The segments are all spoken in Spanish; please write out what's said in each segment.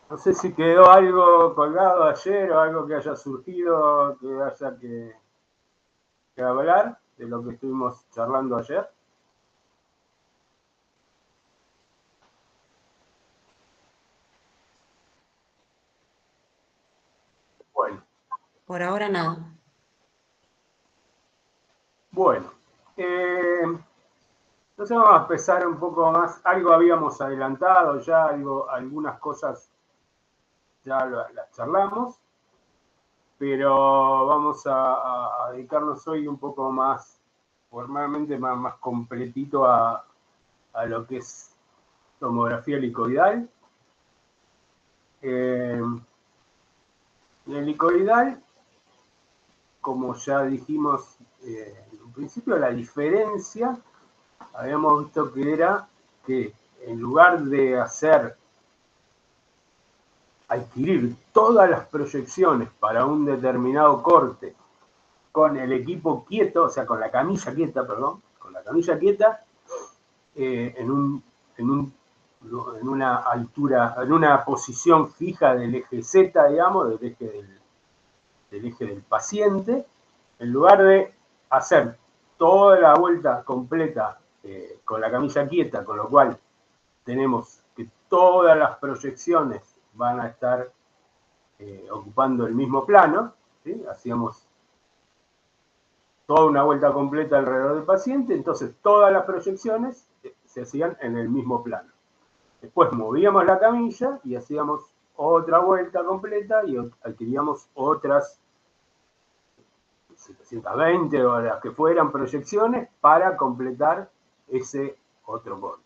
No sé si quedó algo colgado ayer o algo que haya surgido que haya que hablar de lo que estuvimos charlando ayer. Bueno, Por ahora nada. bueno. Entonces vamos a empezar un poco más. Algo habíamos adelantado ya, algunas cosas ya las charlamos, pero vamos a dedicarnos hoy un poco más, formalmente más completito a lo que es tomografía helicoidal. En el helicoidal, como ya dijimos en un principio, la diferencia, habíamos visto que era que en lugar de adquirir todas las proyecciones para un determinado corte con el equipo quieto, o sea, con la camilla quieta, perdón, con la camilla quieta, en, un, en, un, en una altura, en una posición fija del eje Z, digamos, del eje del paciente, en lugar de hacer toda la vuelta completa con la camilla quieta, con lo cual tenemos que todas las proyecciones van a estar ocupando el mismo plano, ¿sí? Hacíamos toda una vuelta completa alrededor del paciente, entonces todas las proyecciones se hacían en el mismo plano. Después movíamos la camilla y hacíamos otra vuelta completa y adquiríamos otras 720 o las que fueran proyecciones para completar ese otro corte.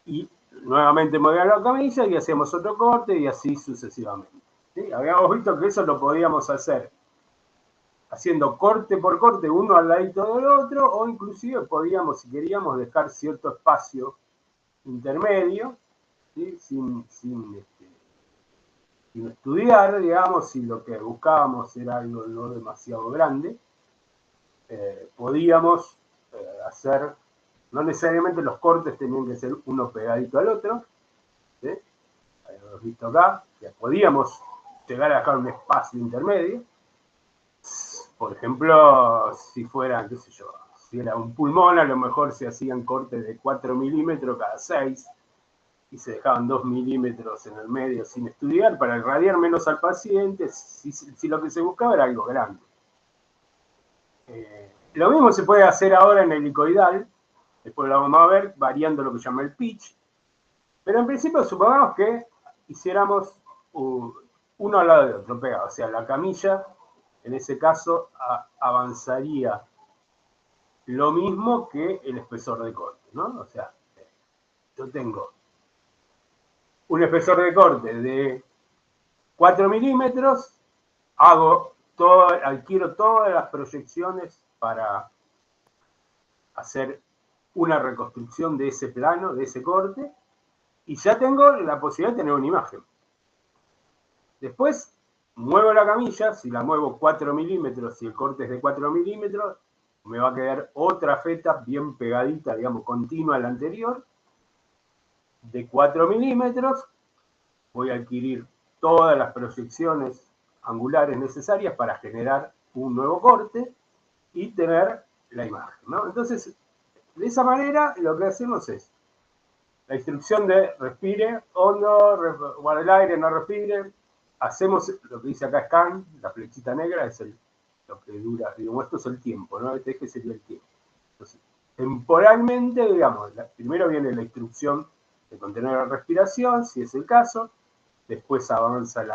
Y nuevamente movíamos la camilla y hacíamos otro corte y así sucesivamente. ¿Sí? Habíamos visto que eso lo podíamos hacer haciendo corte por corte, uno al ladito del otro, o inclusive podíamos, si queríamos, dejar cierto espacio intermedio, ¿sí? Sin estudiar, digamos, si lo que buscábamos era algo no demasiado grande, podíamos hacer, no necesariamente los cortes tenían que ser uno pegadito al otro, ¿sí? Hemos visto acá, que podíamos llegar a dejar un espacio intermedio. Por ejemplo, si fuera, qué sé yo, si era un pulmón, a lo mejor se hacían cortes de 4 milímetros cada 6 y se dejaban 2 milímetros en el medio sin estudiar para irradiar menos al paciente, si lo que se buscaba era algo grande. Lo mismo se puede hacer ahora en el helicoidal, después lo vamos a ver, variando lo que llama el pitch, pero en principio supongamos que hiciéramos uno al lado de otro, pegado, o sea, la camilla en ese caso avanzaría lo mismo que el espesor de corte, ¿no? O sea, yo tengo un espesor de corte de 4 milímetros, adquiero todas las proyecciones para hacer una reconstrucción de ese plano, de ese corte, y ya tengo la posibilidad de tener una imagen. Después muevo la camilla, si la muevo 4 milímetros, si el corte es de 4 milímetros, me va a quedar otra feta bien pegadita, digamos, continua a la anterior, de 4 milímetros, voy a adquirir todas las proyecciones angulares necesarias para generar un nuevo corte y tener la imagen, ¿no? Entonces, de esa manera, lo que hacemos es la instrucción de respire hondo, guarde el aire, no respire. Hacemos lo que dice acá scan, la flechita negra es lo que dura, digamos, esto es el tiempo, ¿no? Este eje sería el tiempo. Entonces, temporalmente, digamos, primero viene la instrucción de contener la respiración, si es el caso, después avanza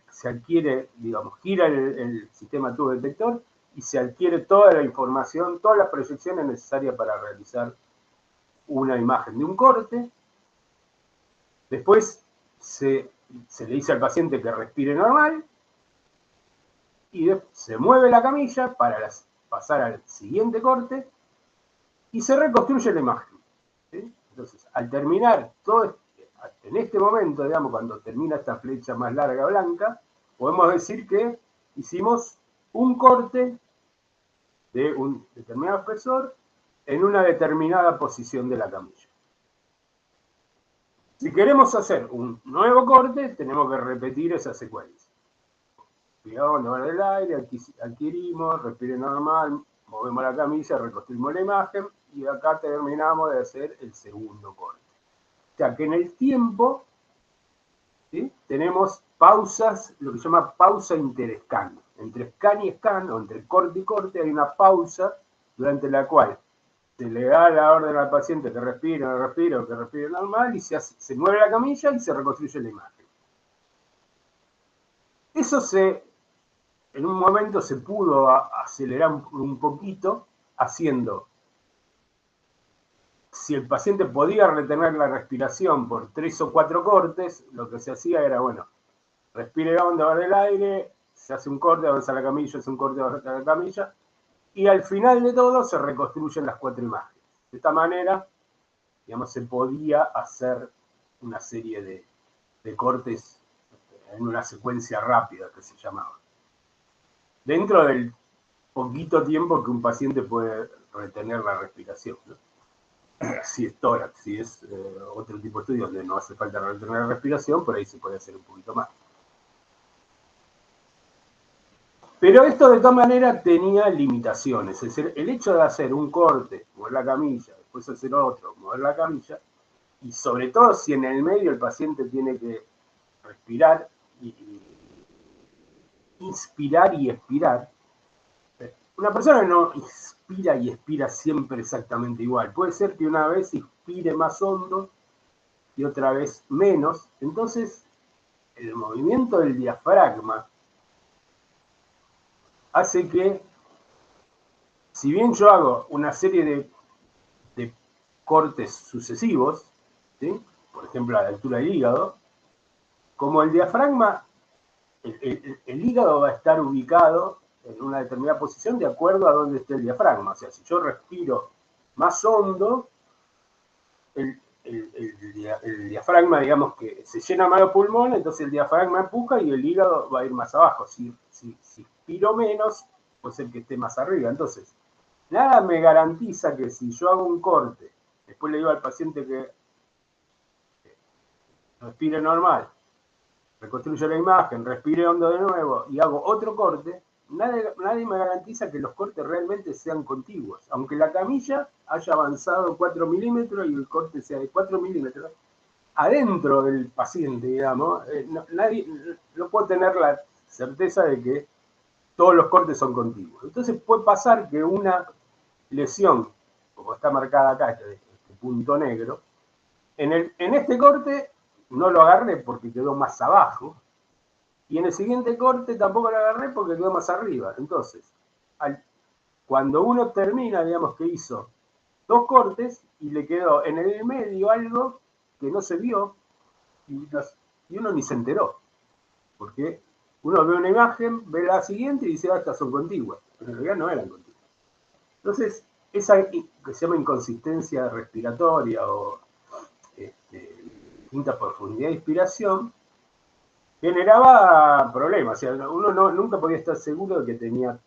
se adquiere, digamos, gira el sistema tubo detector y se adquiere toda la información, todas las proyecciones necesarias para realizar una imagen de un corte. Después se le dice al paciente que respire normal y se mueve la camilla para pasar al siguiente corte y se reconstruye la imagen. ¿Sí? Entonces, al terminar todo, en este momento, digamos, cuando termina esta flecha más larga blanca, podemos decir que hicimos un corte de un determinado espesor en una determinada posición de la camilla. Si queremos hacer un nuevo corte, tenemos que repetir esa secuencia. Pegamos la del aire, adquirimos, respire normal, movemos la camilla, reconstruimos la imagen y acá terminamos de hacer el segundo corte. O sea que en el tiempo, ¿sí?, tenemos pausas, lo que se llama pausa interescan. Entre scan y scan, o entre corte y corte, hay una pausa durante la cual se le da la orden al paciente que respire, no respire, o que respire normal, y se mueve la camilla y se reconstruye la imagen. Eso en un momento se pudo acelerar un poquito haciendo, si el paciente podía retener la respiración por 3 o 4 cortes, lo que se hacía era, bueno, respire hondo, va del aire, se hace un corte, avanza la camilla, se hace un corte, avanza la camilla, y al final de todo se reconstruyen las 4 imágenes. De esta manera, digamos, se podía hacer una serie de cortes en una secuencia rápida, que se llamaba. Dentro del poquito tiempo que un paciente puede retener la respiración, ¿no? Si es tórax, si es otro tipo de estudio donde no hace falta retener la respiración, por ahí se puede hacer un poquito más. Pero esto de todas maneras tenía limitaciones. Es decir, el hecho de hacer un corte, mover la camilla, después hacer otro, mover la camilla, y sobre todo si en el medio el paciente tiene que respirar, inspirar y expirar. Una persona que no inspira y expira siempre exactamente igual. Puede ser que una vez inspire más hondo y otra vez menos. Entonces, el movimiento del diafragma hace que, si bien yo hago una serie de cortes sucesivos, ¿sí?, por ejemplo a la altura del hígado, como el diafragma, el hígado va a estar ubicado en una determinada posición de acuerdo a donde esté el diafragma. O sea, si yo respiro más hondo, el diafragma, digamos que se llena más el pulmón, entonces el diafragma empuja y el hígado va a ir más abajo. Si inspiro menos, puede ser que esté más arriba. Entonces, nada me garantiza que si yo hago un corte, después le digo al paciente que respire normal, reconstruyo la imagen, respire hondo de nuevo y hago otro corte, nadie me garantiza que los cortes realmente sean contiguos. Aunque la camilla haya avanzado 4 milímetros y el corte sea de 4 milímetros, adentro del paciente, digamos, nadie no puede tener la certeza de que todos los cortes son contiguos. Entonces puede pasar que una lesión, como está marcada acá, este punto negro, en este corte no lo agarré porque quedó más abajo, y en el siguiente corte tampoco lo agarré porque quedó más arriba. Entonces, cuando uno termina, digamos que hizo 2 cortes y le quedó en el medio algo que no se vio y uno ni se enteró, porque uno ve una imagen, ve la siguiente y dice, estas son contiguas, pero en realidad no eran contiguas. Entonces, esa que se llama inconsistencia respiratoria o distinta profundidad de inspiración, generaba problemas. O sea, uno nunca podía estar seguro de que tenía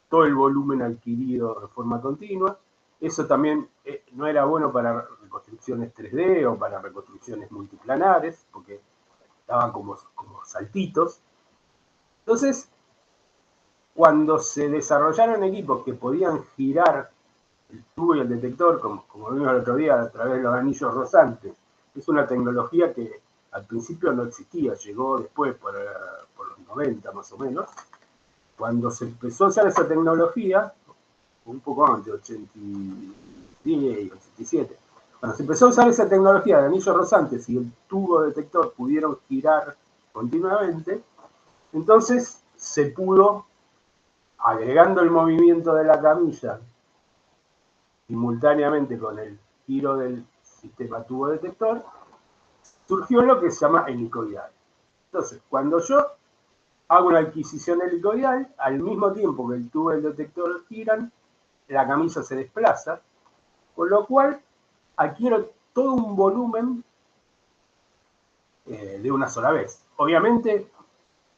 todo el volumen adquirido de forma continua. Eso también no era bueno para reconstrucciones 3D o para reconstrucciones multiplanares, porque estaban como saltitos. Entonces, cuando se desarrollaron equipos que podían girar el tubo y el detector, como vimos el otro día, a través de los anillos rosantes, es una tecnología que al principio no existía, llegó después por los 90 más o menos. Cuando se empezó a usar esa tecnología, un poco antes, 86, 87, cuando se empezó a usar esa tecnología de anillos rosantes y el tubo detector pudieron girar continuamente, entonces se pudo, agregando el movimiento de la camilla simultáneamente con el giro del sistema tubo detector, surgió lo que se llama helicoidal. Entonces, cuando yo hago una adquisición helicoidal, al mismo tiempo que el tubo y el detector giran, la camilla se desplaza, con lo cual adquiero todo un volumen de una sola vez. Obviamente,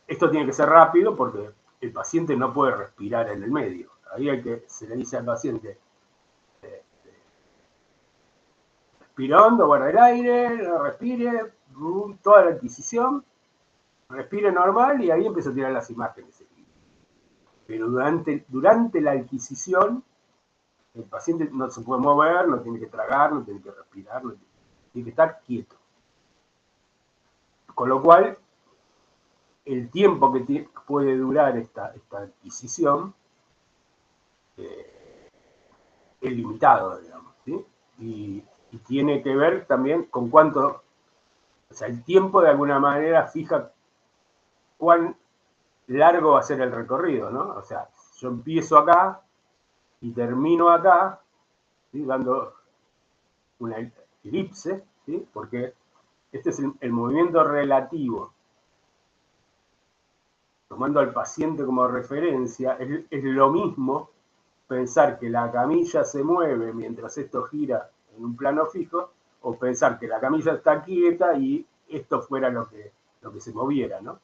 esto tiene que ser rápido porque el paciente no puede respirar en el medio. Ahí se le dice al paciente, respira hondo, guarda el aire, respire, toda la adquisición, respire normal y ahí empieza a tirar las imágenes. Pero durante la adquisición, el paciente no se puede mover, no tiene que tragar, no tiene que respirar, tiene que estar quieto. Con lo cual, el tiempo que puede durar esta adquisición es limitado, digamos, ¿sí? Y tiene que ver también con cuánto, o sea, el tiempo de alguna manera fija cuán largo va a ser el recorrido, ¿no? O sea, yo empiezo acá y termino acá, ¿sí? Dando una elipse, ¿sí? Porque este es el movimiento relativo. Tomando al paciente como referencia, es lo mismo pensar que la camilla se mueve mientras esto gira en un plano fijo, o pensar que la camilla está quieta y esto fuera lo que se moviera, ¿no?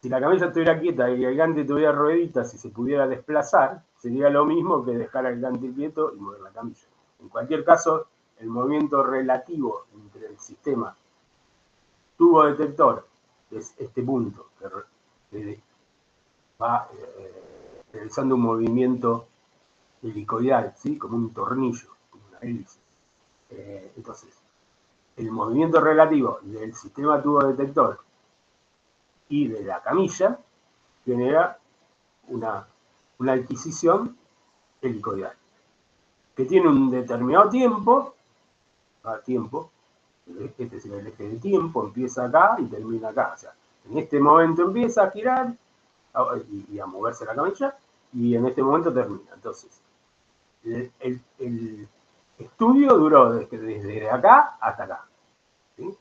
Si la camilla estuviera quieta y el gante tuviera rueditas y se pudiera desplazar, sería lo mismo que dejar al gante quieto y mover la camilla. En cualquier caso, el movimiento relativo entre el sistema tubo detector, que es este punto, que va realizando un movimiento helicoidal, ¿sí? Como un tornillo, como una hélice. Entonces, el movimiento relativo del sistema tubo detector y de la camilla genera una adquisición helicoidal, que tiene un determinado tiempo, este es el eje de tiempo, empieza acá y termina acá. O sea, en este momento empieza a girar y a moverse la camilla, y en este momento termina. Entonces, el estudio duró desde acá hasta acá, ¿sí?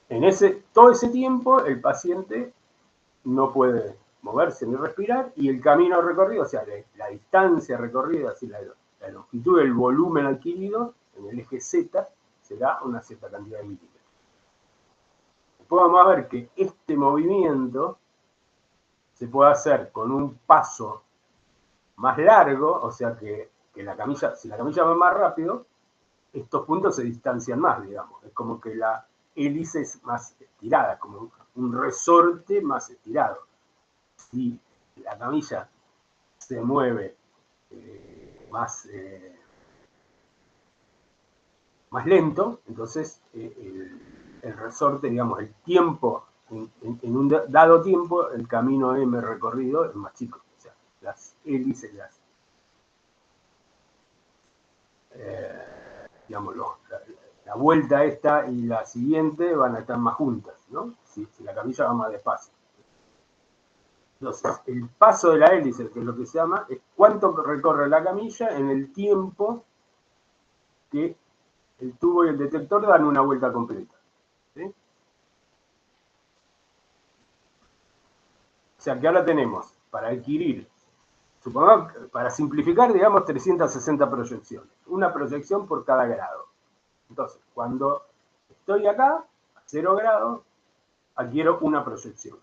En todo ese tiempo el paciente no puede moverse ni respirar, y el camino recorrido, o sea, la distancia recorrida, así la longitud del volumen adquirido en el eje Z, será una cierta cantidad de milímetros. Después vamos a ver que este movimiento se puede hacer con un paso más largo, o sea que si la camilla va más rápido, estos puntos se distancian más, digamos. Es como que la hélice es más estirada, como un resorte más estirado. Si la camilla se mueve más lento, entonces el resorte, digamos, el tiempo, en un dado tiempo, el camino M recorrido es más chico. O sea, las hélices, digamos, la vuelta esta y la siguiente van a estar más juntas, ¿no? Si la camilla va más despacio. Entonces, el paso de la hélice, que es lo que se llama, es cuánto recorre la camilla en el tiempo que el tubo y el detector dan una vuelta completa, ¿sí? O sea que ahora tenemos, para adquirir, supongamos, para simplificar, digamos, 360 proyecciones. Una proyección por cada grado. Entonces, cuando estoy acá, a 0 grados, adquiero una proyección.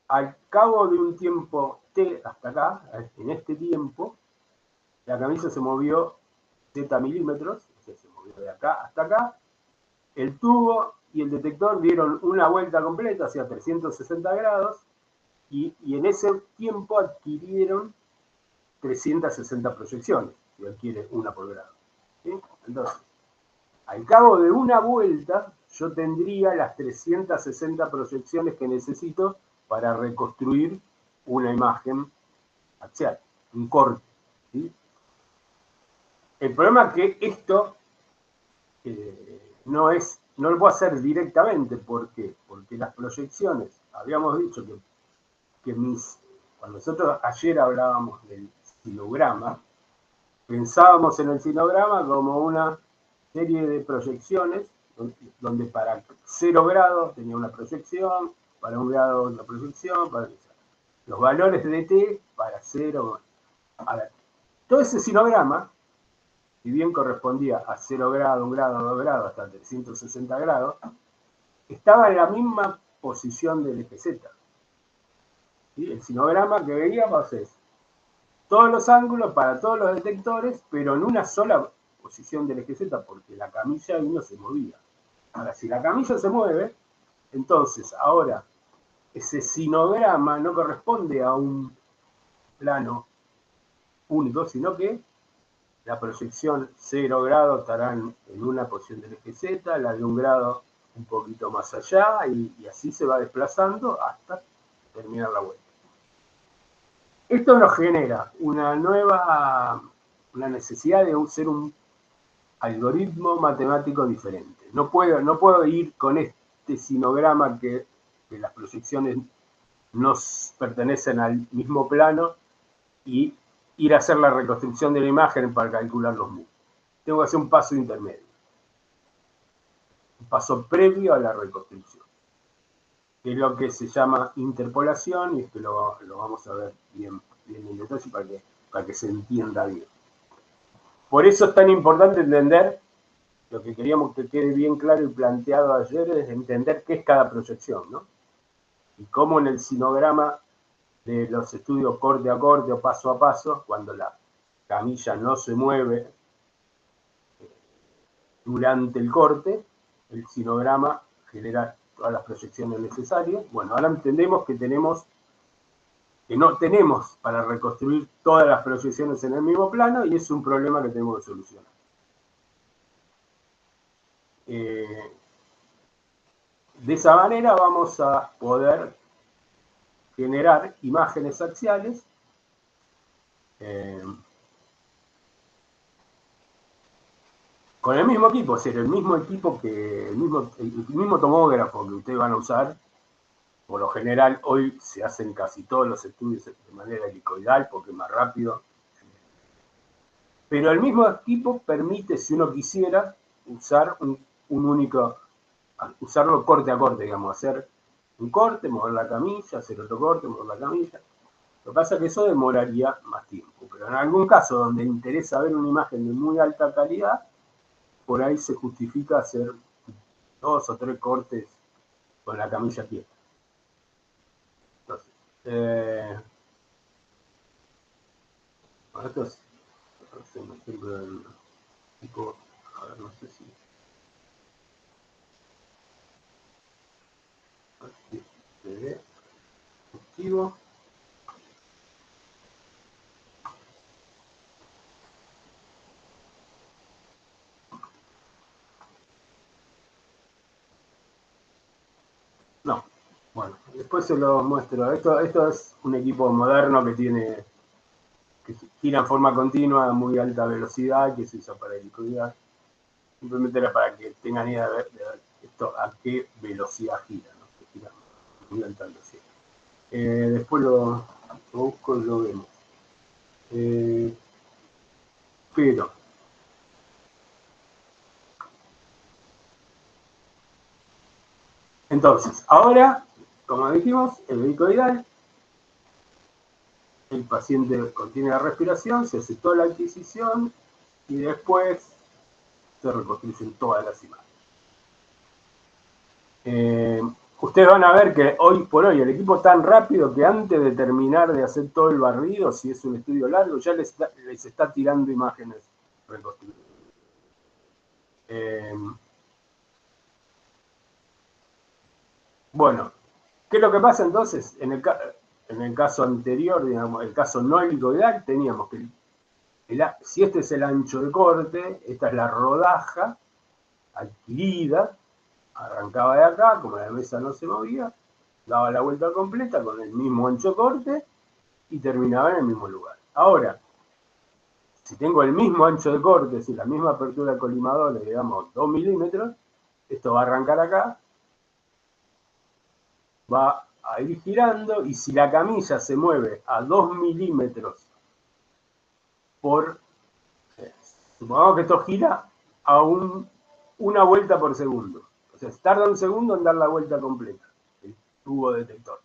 Al cabo de un tiempo t hasta acá, en este tiempo, la camisa se movió z milímetros, o sea, se movió de acá hasta acá. El tubo y el detector dieron una vuelta completa, hacia 360 grados, y en ese tiempo adquirieron 360 proyecciones, si adquiere una por grado, ¿sí? Entonces, al cabo de una vuelta, yo tendría las 360 proyecciones que necesito para reconstruir una imagen axial, un corte, ¿sí? El problema es que esto no lo puedo hacer directamente. ¿Por qué? Porque las proyecciones, habíamos dicho que cuando nosotros ayer hablábamos del sinograma, pensábamos en el sinograma como una serie de proyecciones, donde para 0 grados tenía una proyección, para 1 grado otra proyección, los valores de t para 0. A ver, todo ese sinograma, si bien correspondía a 0 grado, 1 grado, 2 grados, hasta 360 grados, estaba en la misma posición del eje Z. ¿Sí? El sinograma que veíamos es todos los ángulos para todos los detectores, pero en una sola posición del eje Z porque la camilla ahí no se movía. Ahora, si la camilla se mueve, entonces ahora ese sinograma no corresponde a un plano único, sino que la proyección 0 grados estará en una posición del eje Z, la de 1 grado un poquito más allá, y así se va desplazando hasta terminar la vuelta. Esto nos genera una necesidad de ser un algoritmo matemático diferente. No puedo ir con este sinograma que las proyecciones no pertenecen al mismo plano y ir a hacer la reconstrucción de la imagen para calcular los mundos. Tengo que hacer un paso intermedio. Un paso previo a la reconstrucción. Que es lo que se llama interpolación, y esto lo vamos a ver bien en detalle para que se entienda bien. Por eso es tan importante entender, lo que queríamos que quede bien claro y planteado ayer, es entender qué es cada proyección, ¿no? Y cómo en el sinograma de los estudios corte a corte o paso a paso, cuando la camilla no se mueve durante el corte, el sinograma genera todas las proyecciones necesarias. Bueno, ahora entendemos que no tenemos para reconstruir todas las proyecciones en el mismo plano, y es un problema que tenemos que solucionar. De esa manera vamos a poder generar imágenes axiales con el mismo equipo, es decir, el mismo tomógrafo que ustedes van a usar. Por lo general, hoy se hacen casi todos los estudios de manera helicoidal porque es más rápido. Pero el mismo equipo permite, si uno quisiera, usar usarlo corte a corte, digamos, hacer un corte, mover la camilla, hacer otro corte, mover la camilla. Lo que pasa es que eso demoraría más tiempo. Pero en algún caso donde interesa ver una imagen de muy alta calidad, por ahí se justifica hacer 2 o 3 cortes con la camilla quieta. Entonces, esto es un ejemplo del tipo, a ver, no sé si se ve activo. No, bueno, después se lo muestro. Esto es un equipo moderno que gira en forma continua a muy alta velocidad, que se usa para helicoidal. Simplemente era para que tengan idea de ver esto a qué velocidad gira, ¿no? Que gira a muy alta velocidad. Después lo busco y lo vemos. Pero entonces, ahora, como dijimos, el helicoidal, el paciente contiene la respiración, se hace toda la adquisición y después se reconstruyen todas las imágenes. Ustedes van a ver que hoy por hoy el equipo es tan rápido que antes de terminar de hacer todo el barrido, si es un estudio largo, ya les está tirando imágenes reconstruidas. Bueno, ¿qué es lo que pasa entonces? En el caso anterior, digamos, el caso no helicoidal, teníamos que si este es el ancho de corte, esta es la rodaja adquirida, arrancaba de acá, como la mesa no se movía, daba la vuelta completa con el mismo ancho de corte y terminaba en el mismo lugar. Ahora, si tengo el mismo ancho de corte, es decir, la misma apertura de colimadores, digamos 2 milímetros, esto va a arrancar acá, va a ir girando, y si la camilla se mueve a 2 milímetros supongamos que esto gira a una vuelta por segundo. O sea, tarda un segundo en dar la vuelta completa, el tubo detector.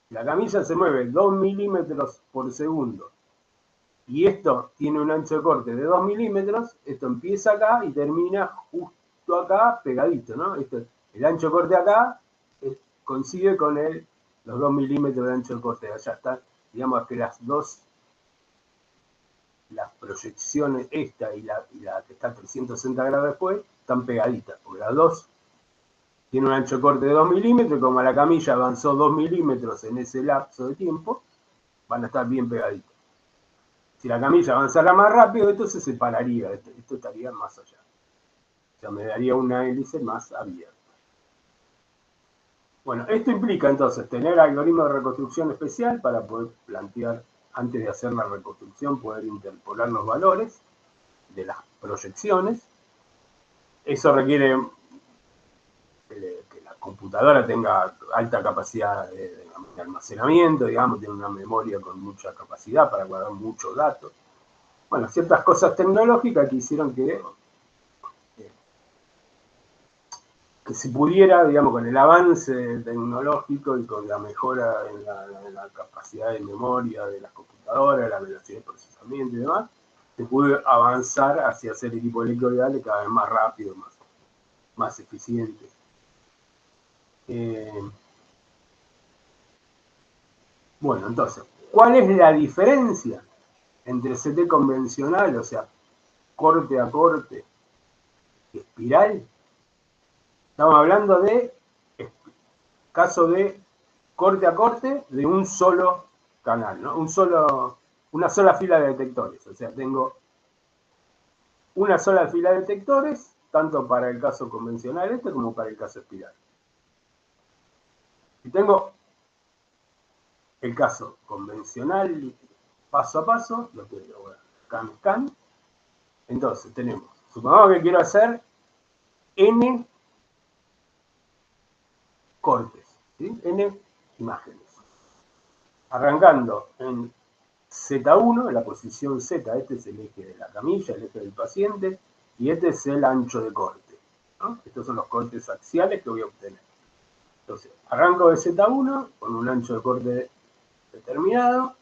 La camilla se mueve 2 milímetros por segundo y esto tiene un ancho de corte de 2 milímetros, esto empieza acá y termina justo acá, pegadito, ¿no? El ancho de corte acá coincide con los 2 milímetros de ancho de corte. Allá está, digamos que las dos las proyecciones, esta y la que está a 360 grados después, están pegaditas, porque las dos tienen un ancho de corte de 2 milímetros, y como la camilla avanzó 2 milímetros en ese lapso de tiempo, van a estar bien pegaditas. Si la camilla avanzara más rápido, esto se separaría, esto estaría más allá. O sea, me daría una hélice más abierta. Bueno, esto implica entonces tener algoritmo de reconstrucción especial para poder plantear, antes de hacer la reconstrucción, poder interpolar los valores de las proyecciones. Eso requiere que la computadora tenga alta capacidad de almacenamiento, digamos, tiene una memoria con mucha capacidad para guardar muchos datos. Bueno, ciertas cosas tecnológicas que hicieron que se pudiera, digamos, con el avance tecnológico y con la mejora en la capacidad de memoria de las computadoras, la velocidad de procesamiento y demás, se pudo avanzar hacia hacer equipos electroidales cada vez más rápido, más eficiente. Bueno, entonces, ¿cuál es la diferencia entre CT convencional, o sea, corte a corte, y espiral? Estamos hablando de caso de corte a corte de un solo canal, ¿no? Una sola fila de detectores. O sea, tengo una sola fila de detectores, tanto para el caso convencional como para el caso espiral. Y tengo el caso convencional paso a paso, lo que scan. Entonces tenemos, supongamos que quiero hacer n cortes, ¿sí? N imágenes. Arrancando en Z1, en la posición Z, este es el eje de la camilla, el eje del paciente, y este es el ancho de corte, ¿no? Estos son los cortes axiales que voy a obtener. Entonces, arranco de Z1 con un ancho de corte determinado,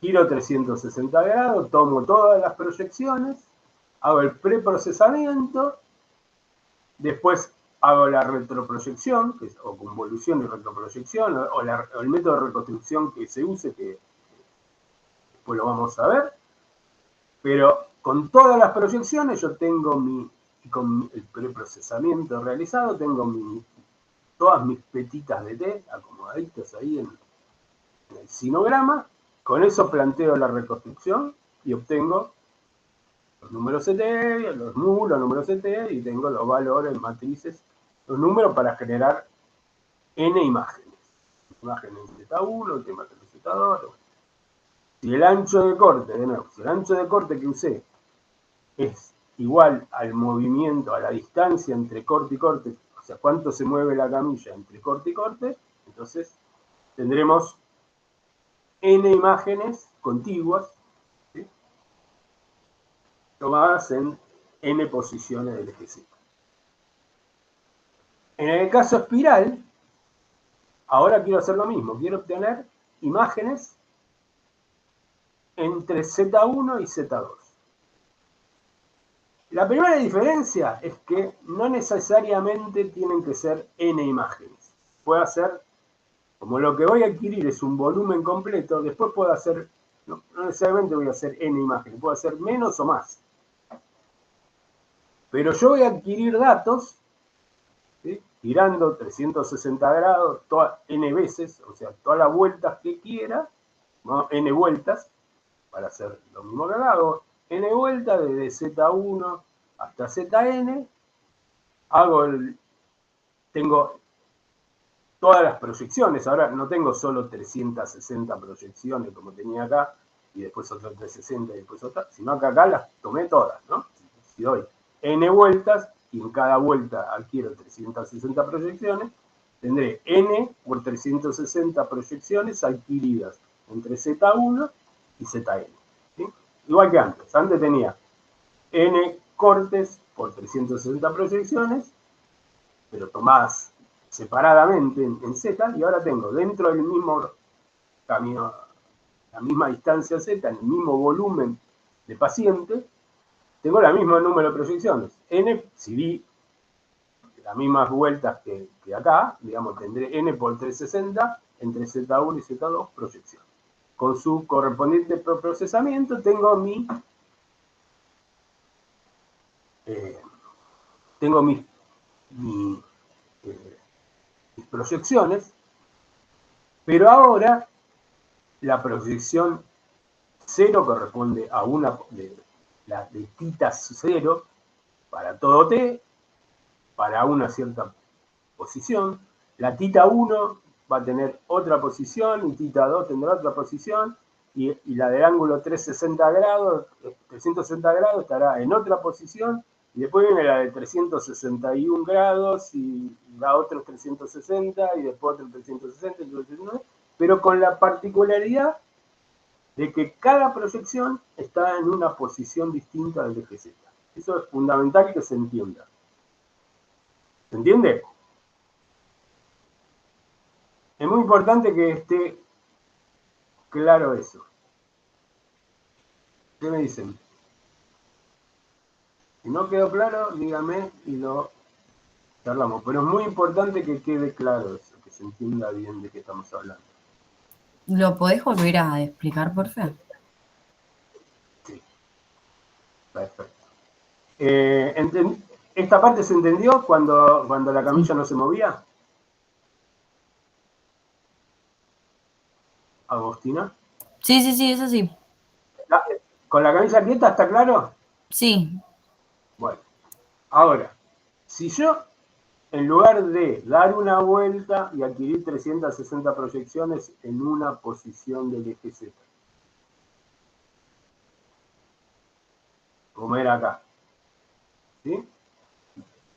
giro 360 grados, tomo todas las proyecciones, hago el preprocesamiento, después hago la retroproyección, que es, o convolución y retroproyección, o el método de reconstrucción que se use, que después lo vamos a ver, pero con todas las proyecciones yo tengo con el preprocesamiento realizado, tengo todas mis petitas de T acomodaditas ahí en el sinograma, con eso planteo la reconstrucción y obtengo los números CT, los números CT, y tengo los valores, matrices, los números para generar N imágenes. Imágenes Z1, imágenes Z2. Si el ancho de corte, de nuevo, si el ancho de corte que usé es igual al movimiento, a la distancia entre corte y corte, o sea, cuánto se mueve la camilla entre corte y corte, entonces tendremos N imágenes contiguas, ¿sí?, tomadas en N posiciones del eje Z. En el caso espiral, ahora quiero hacer lo mismo, quiero obtener imágenes entre Z1 y Z2. La primera diferencia es que no necesariamente tienen que ser N imágenes. Puedo hacer, como lo que voy a adquirir es un volumen completo, después puedo hacer, no necesariamente voy a hacer N imágenes, puedo hacer menos o más. Pero yo voy a adquirir datos, ¿sí?, girando 360 grados, N veces, o sea, todas las vueltas que quiera, ¿no? N vueltas, para hacer lo mismo que hago, N vueltas desde Z1 hasta Zn, tengo todas las proyecciones, ahora no tengo solo 360 proyecciones como tenía acá, y después otras 360 y después otras, sino que acá las tomé todas, ¿no? Si doy N vueltas, y en cada vuelta adquiero 360 proyecciones, tendré N por 360 proyecciones adquiridas entre Z1 y Zn, ¿sí? Igual que antes. Antes tenía N cortes por 360 proyecciones, pero tomadas separadamente en Z, y ahora tengo dentro del mismo camino, la misma distancia Z, en el mismo volumen de paciente, tengo el mismo número de proyecciones. N, si di las mismas vueltas que acá, digamos, tendré N por 360 entre Z1 y Z2 proyecciones. con su correspondiente procesamiento, tengo mis proyecciones, pero ahora la proyección 0 corresponde a una de tita 0 para todo t, para una cierta posición. La tita 1 va a tener otra posición y tita 2 tendrá otra posición, y la del ángulo 360 grados, 360 grados estará en otra posición, y después viene la de 361 grados y la otra 360 y después otra 360, pero con la particularidad de que cada proyección está en una posición distinta del eje Z. Eso es fundamental que se entienda. ¿Se entiende? Es muy importante que esté claro eso. ¿Qué me dicen? Si no quedó claro, dígame y lo charlamos. Pero es muy importante que quede claro eso, que se entienda bien de qué estamos hablando. ¿Lo podés volver a explicar, por favor? Sí. Perfecto. ¿Esta parte se entendió cuando la camilla no se movía? ¿Agostina? Sí, es así. ¿Con la camilla quieta está claro? Sí. Bueno, ahora, si yo, en lugar de dar una vuelta y adquirir 360 proyecciones en una posición del eje Z, como era acá, ¿sí?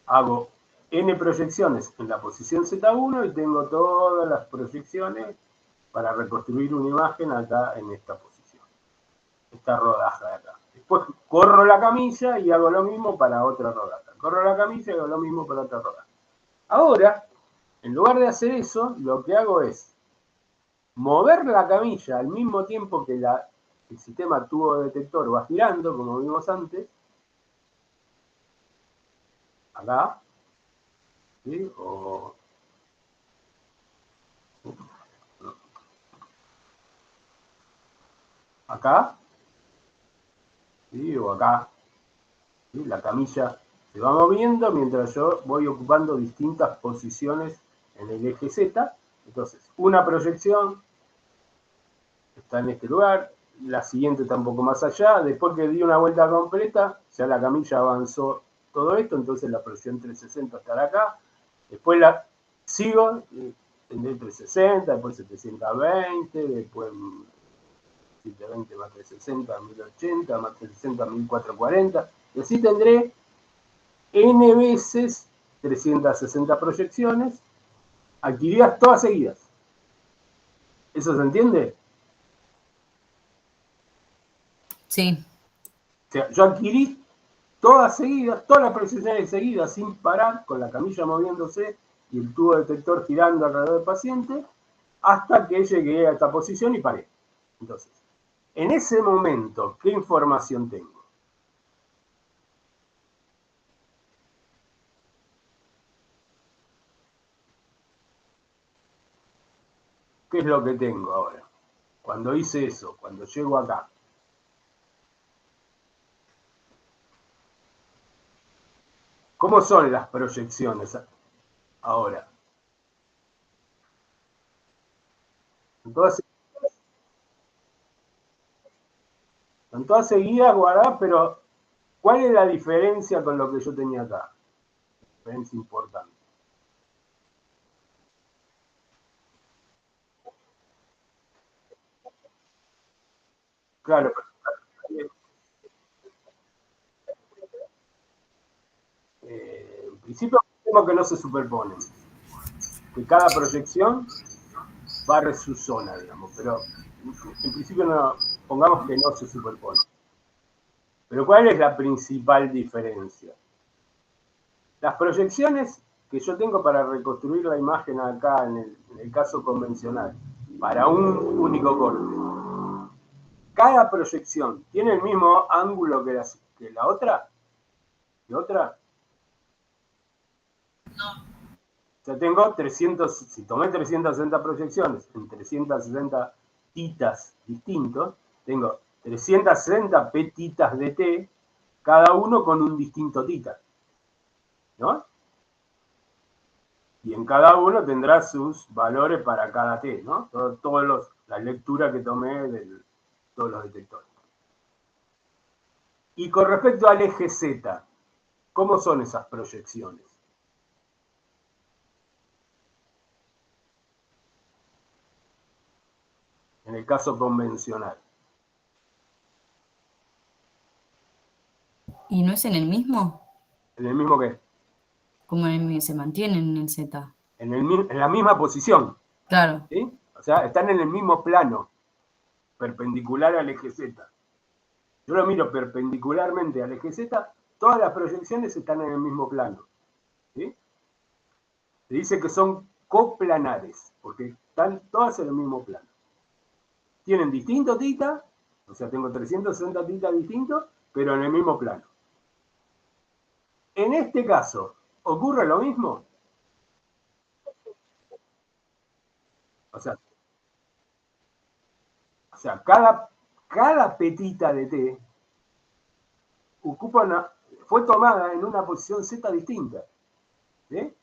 Hago n proyecciones en la posición Z1 y tengo todas las proyecciones para reconstruir una imagen acá en esta posición, esta rodaja de acá. Después corro la camilla y hago lo mismo para otra rodaja. Corro la camilla y hago lo mismo para otra rodaja. Ahora, en lugar de hacer eso, lo que hago es mover la camilla al mismo tiempo que el sistema tubo detector va girando, como vimos antes, acá, ¿sí? Acá, ¿sí? O acá, ¿sí? La camilla se va moviendo mientras yo voy ocupando distintas posiciones en el eje Z. Entonces, una proyección está en este lugar, la siguiente está un poco más allá, después que di una vuelta completa, ya la camilla avanzó todo esto, entonces la proyección 360 estará acá, después la sigo, tendré 360, después 720, después 720 más 360, 1080, más 360, 1440, y así tendré n veces 360 proyecciones adquiridas todas seguidas. ¿Eso se entiende? Sí. O sea, yo adquirí todas seguidas, todas las proyecciones seguidas sin parar, con la camilla moviéndose y el tubo detector girando alrededor del paciente, hasta que llegué a esta posición y paré. Entonces, en ese momento, ¿qué información tengo? ¿Qué es lo que tengo ahora? Cuando hice eso, cuando llego acá. ¿Cómo son las proyecciones ahora? Están todas seguidas, guardadas, pero ¿cuál es la diferencia con lo que yo tenía acá? Diferencia importante. Claro, en principio tenemos que no se superponen, que cada proyección barre su zona, digamos, pero en principio no, pongamos que no se superponen. Pero ¿cuál es la principal diferencia? Las proyecciones que yo tengo para reconstruir la imagen acá en el caso convencional, para un único corte, cada proyección tiene el mismo ángulo que la otra. ¿Y otra? O sea, tengo 300, si tomé 360 proyecciones en 360 titas distintos, tengo 360 p titas de t, cada uno con un distinto tita, ¿no? Y en cada uno tendrá sus valores para cada t, ¿no? La lectura que tomé de todos los detectores. Y con respecto al eje Z, ¿cómo son esas proyecciones? En el caso convencional. ¿Y no es en el mismo? ¿En el mismo qué? Como se mantienen en el Z. En la misma posición. Claro. ¿Sí? O sea, están en el mismo plano, perpendicular al eje Z. Yo lo miro perpendicularmente al eje Z, todas las proyecciones están en el mismo plano. ¿Sí? Se dice que son coplanares, porque están todas en el mismo plano. Tienen distintos tita, o sea, tengo 360 titas distintos, pero en el mismo plano. En este caso, ¿ocurre lo mismo? O sea cada petita de T fue tomada en una posición Z distinta. ¿Sí?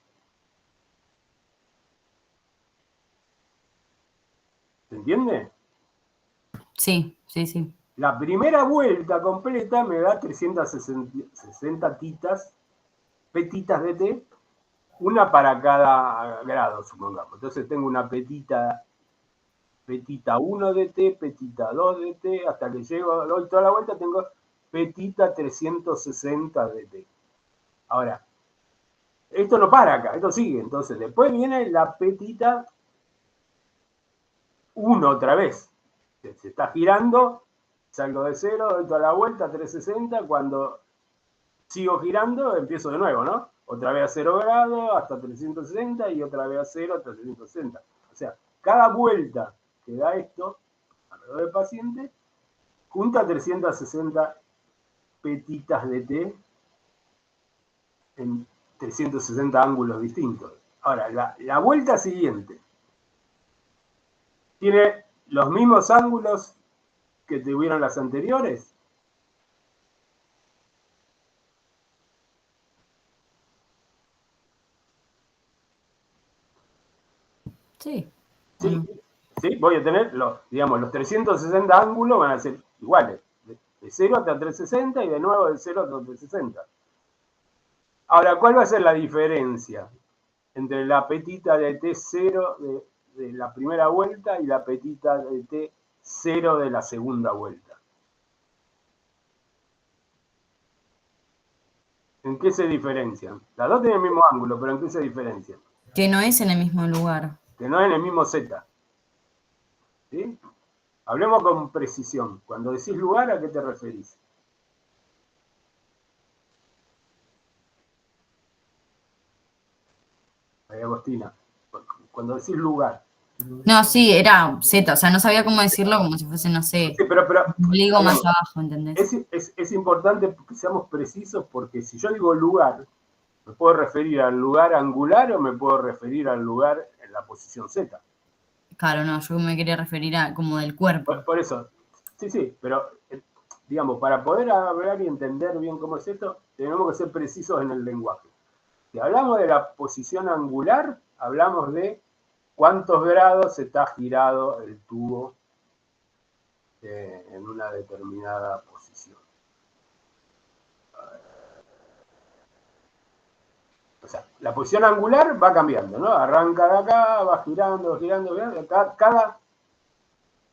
¿Se entiende? Sí, sí, sí. La primera vuelta completa me da 360 petitas de T, una para cada grado, supongamos. Entonces tengo una petita 1 de T, petita 2 de T, hasta que doy toda la vuelta, tengo petita 360 de T. Ahora, esto no para acá, esto sigue. Entonces, después viene la petita 1 otra vez. Se está girando, salgo de 0, doy toda la vuelta, 360, cuando sigo girando, empiezo de nuevo, ¿no? Otra vez a 0 grados, hasta 360, y otra vez a 0 hasta 360. O sea, cada vuelta que da esto, alrededor del paciente, junta 360 petitas de T en 360 ángulos distintos. Ahora, la vuelta siguiente tiene los mismos ángulos que tuvieron las anteriores. Sí. Sí, sí, voy a tener los 360 ángulos van a ser iguales, de 0 hasta 360 y de nuevo de 0 hasta 360. Ahora, ¿cuál va a ser la diferencia entre la petita de T0 de la primera vuelta y la petita de T0 de la segunda vuelta? ¿En qué se diferencian? Las dos tienen el mismo ángulo, pero ¿en qué se diferencian? Que no es en el mismo lugar. Que no es en el mismo Z. ¿Sí? Hablemos con precisión. Cuando decís lugar, ¿a qué te referís? María Agostina, cuando decís lugar. No, sí, era Z, o sea, no sabía cómo decirlo como si fuese, no sé, Sí, pero ombligo más digamos, abajo, ¿entendés? es importante que seamos precisos, porque si yo digo lugar, me puedo referir al lugar angular o me puedo referir al lugar en la posición Z. Claro, no, yo me quería referir a como del cuerpo. Por eso, sí, pero digamos, para poder hablar y entender bien cómo es esto, tenemos que ser precisos en el lenguaje. Si hablamos de la posición angular, hablamos de cuántos grados está girado el tubo en una determinada posición. O sea, la posición angular va cambiando, ¿no? Arranca de acá, va girando, girando, girando.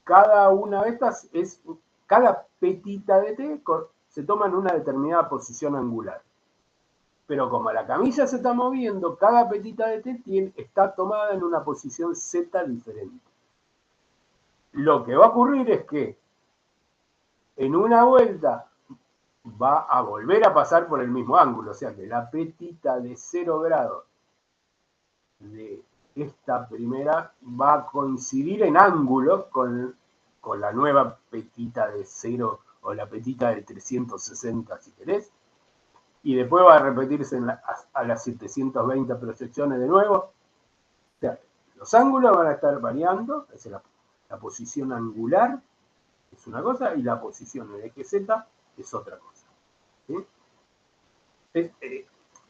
Cada una de estas cada petita de T se toma en una determinada posición angular. Pero como la camilla se está moviendo, cada petita de T está tomada en una posición Z diferente. Lo que va a ocurrir es que en una vuelta va a volver a pasar por el mismo ángulo, o sea que la petita de 0 grados de esta primera va a coincidir en ángulo con la nueva petita de 0 o la petita de 360 si querés, y después va a repetirse a las 720 proyecciones de nuevo. O sea, los ángulos van a estar variando, La posición angular es una cosa y la posición en el eje Z es otra cosa. ¿Sí?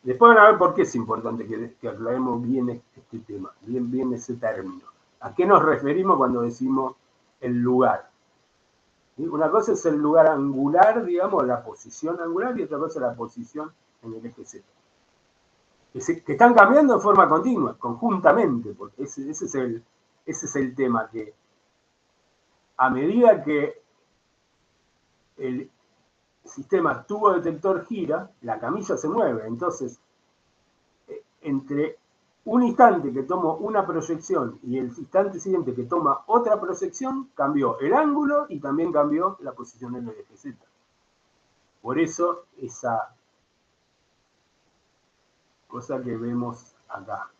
Después van a ver por qué es importante que aclaremos bien este tema, bien ese término. ¿A qué nos referimos cuando decimos el lugar? ¿Sí? Una cosa es el lugar angular, digamos, la posición angular, y otra cosa es la posición en el eje Z. Que están cambiando en forma continua, conjuntamente, porque ese es el tema, que a medida que el sistema tubo detector gira, la camilla se mueve. Entonces, entre un instante que tomo una proyección y el instante siguiente que toma otra proyección, cambió el ángulo y también cambió la posición en el eje Z. Por eso, esa cosa que vemos acá.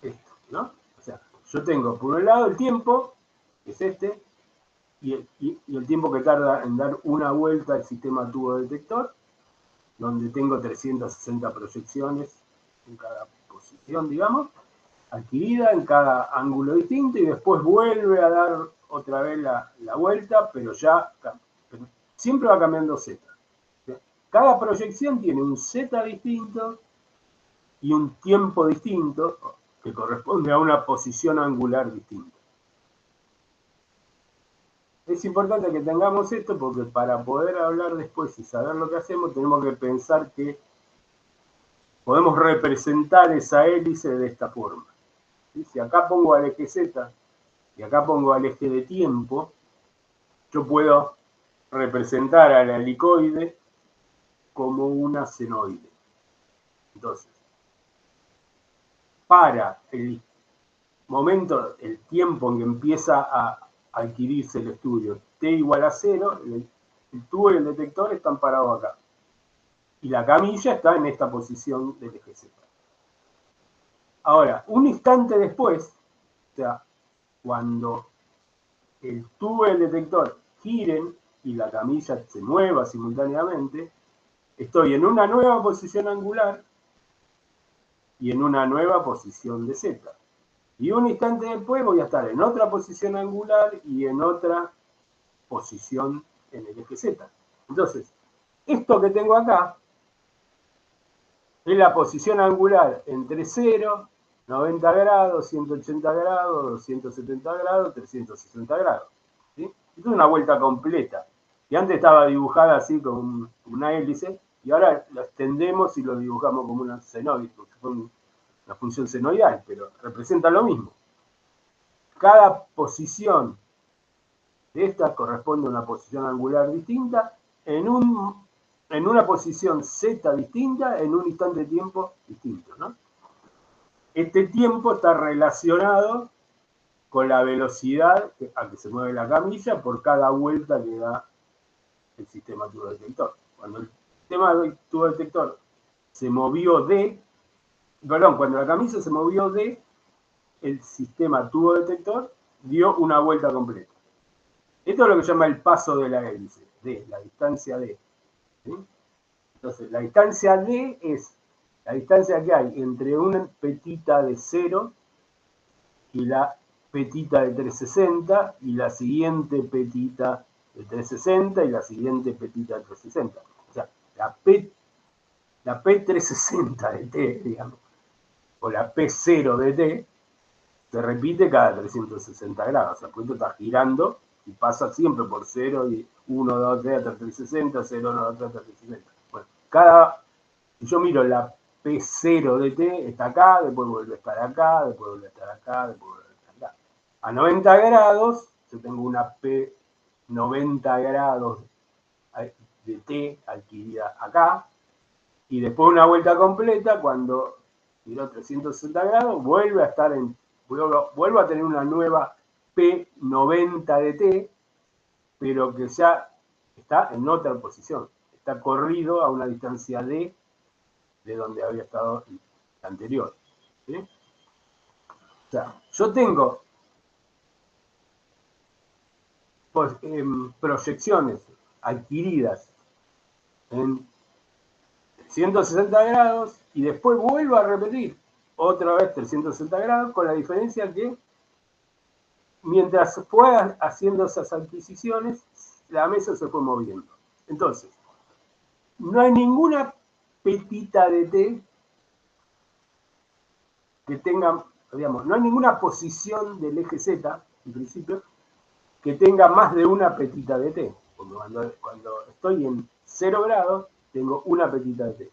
Esto, ¿no? O sea, yo tengo por un lado el tiempo, que es este, y el tiempo que tarda en dar una vuelta el sistema tubo detector, donde tengo 360 proyecciones en cada posición, digamos, adquirida en cada ángulo distinto, y después vuelve a dar otra vez la vuelta, pero siempre va cambiando Z. Cada proyección tiene un Z distinto y un tiempo distinto que corresponde a una posición angular distinta. Es importante que tengamos esto porque para poder hablar después y saber lo que hacemos, tenemos que pensar que podemos representar esa hélice de esta forma. ¿Sí? Si acá pongo al eje Z y acá pongo al eje de tiempo, yo puedo representar al helicoide como una senoide. Entonces, para el momento, el tiempo en que empieza a adquirirse el estudio, t igual a 0, el tubo y el detector están parados acá. Y la camilla está en esta posición del eje Z. Ahora, un instante después, o sea, cuando el tubo y el detector giren y la camilla se mueva simultáneamente, estoy en una nueva posición angular y en una nueva posición de Z. Y un instante después voy a estar en otra posición angular y en otra posición en el eje Z. Entonces, esto que tengo acá es la posición angular entre 0, 90 grados, 180 grados, 270 grados, 360 grados. ¿Sí? Esto es una vuelta completa. Y antes estaba dibujada así con una hélice, y ahora lo extendemos y lo dibujamos como una senoide, porque fue una función senoidal, pero representa lo mismo. Cada posición de estas corresponde a una posición angular distinta en una posición Z distinta en un instante de tiempo distinto, ¿no? Este tiempo está relacionado con la velocidad a que se mueve la camilla por cada vuelta que da el sistema tubo detector. Cuando el sistema tubo detector se movió cuando la camilla se movió el sistema tubo detector dio una vuelta completa. Esto es lo que se llama el paso de la hélice, la distancia D. ¿Sí? Entonces, la distancia D es la distancia que hay entre una petita de 0 y la petita de 360 y la siguiente petita de 360 y la siguiente petita de 360. O sea, la P360 de T, digamos, o la P0 de T, se repite cada 360 grados. O sea, esto está girando y pasa siempre por 0 y 1, 2, 3 hasta 360, 0, 1, 2, 3 hasta 360. Bueno, si yo miro la P0 de T, está acá, después vuelve a estar acá, después vuelve a estar acá, después vuelve a estar acá. A 90 grados, yo tengo una P 90 grados de T adquirida acá, y después una vuelta completa, cuando giró 360 grados, vuelve a estar vuelvo a tener una nueva P90 de T, pero que ya está en otra posición. Está corrido a una distancia D de donde había estado el anterior. ¿Sí? O sea, yo tengo proyecciones adquiridas en 160 grados y después vuelvo a repetir otra vez 360 grados, con la diferencia que mientras fue haciendo esas adquisiciones, la mesa se fue moviendo. Entonces, no hay ninguna petita de T que tenga, digamos, no hay ninguna posición del eje Z, en principio, que tenga más de una petita de T. Porque cuando estoy en 0 grados, tengo una petita de T.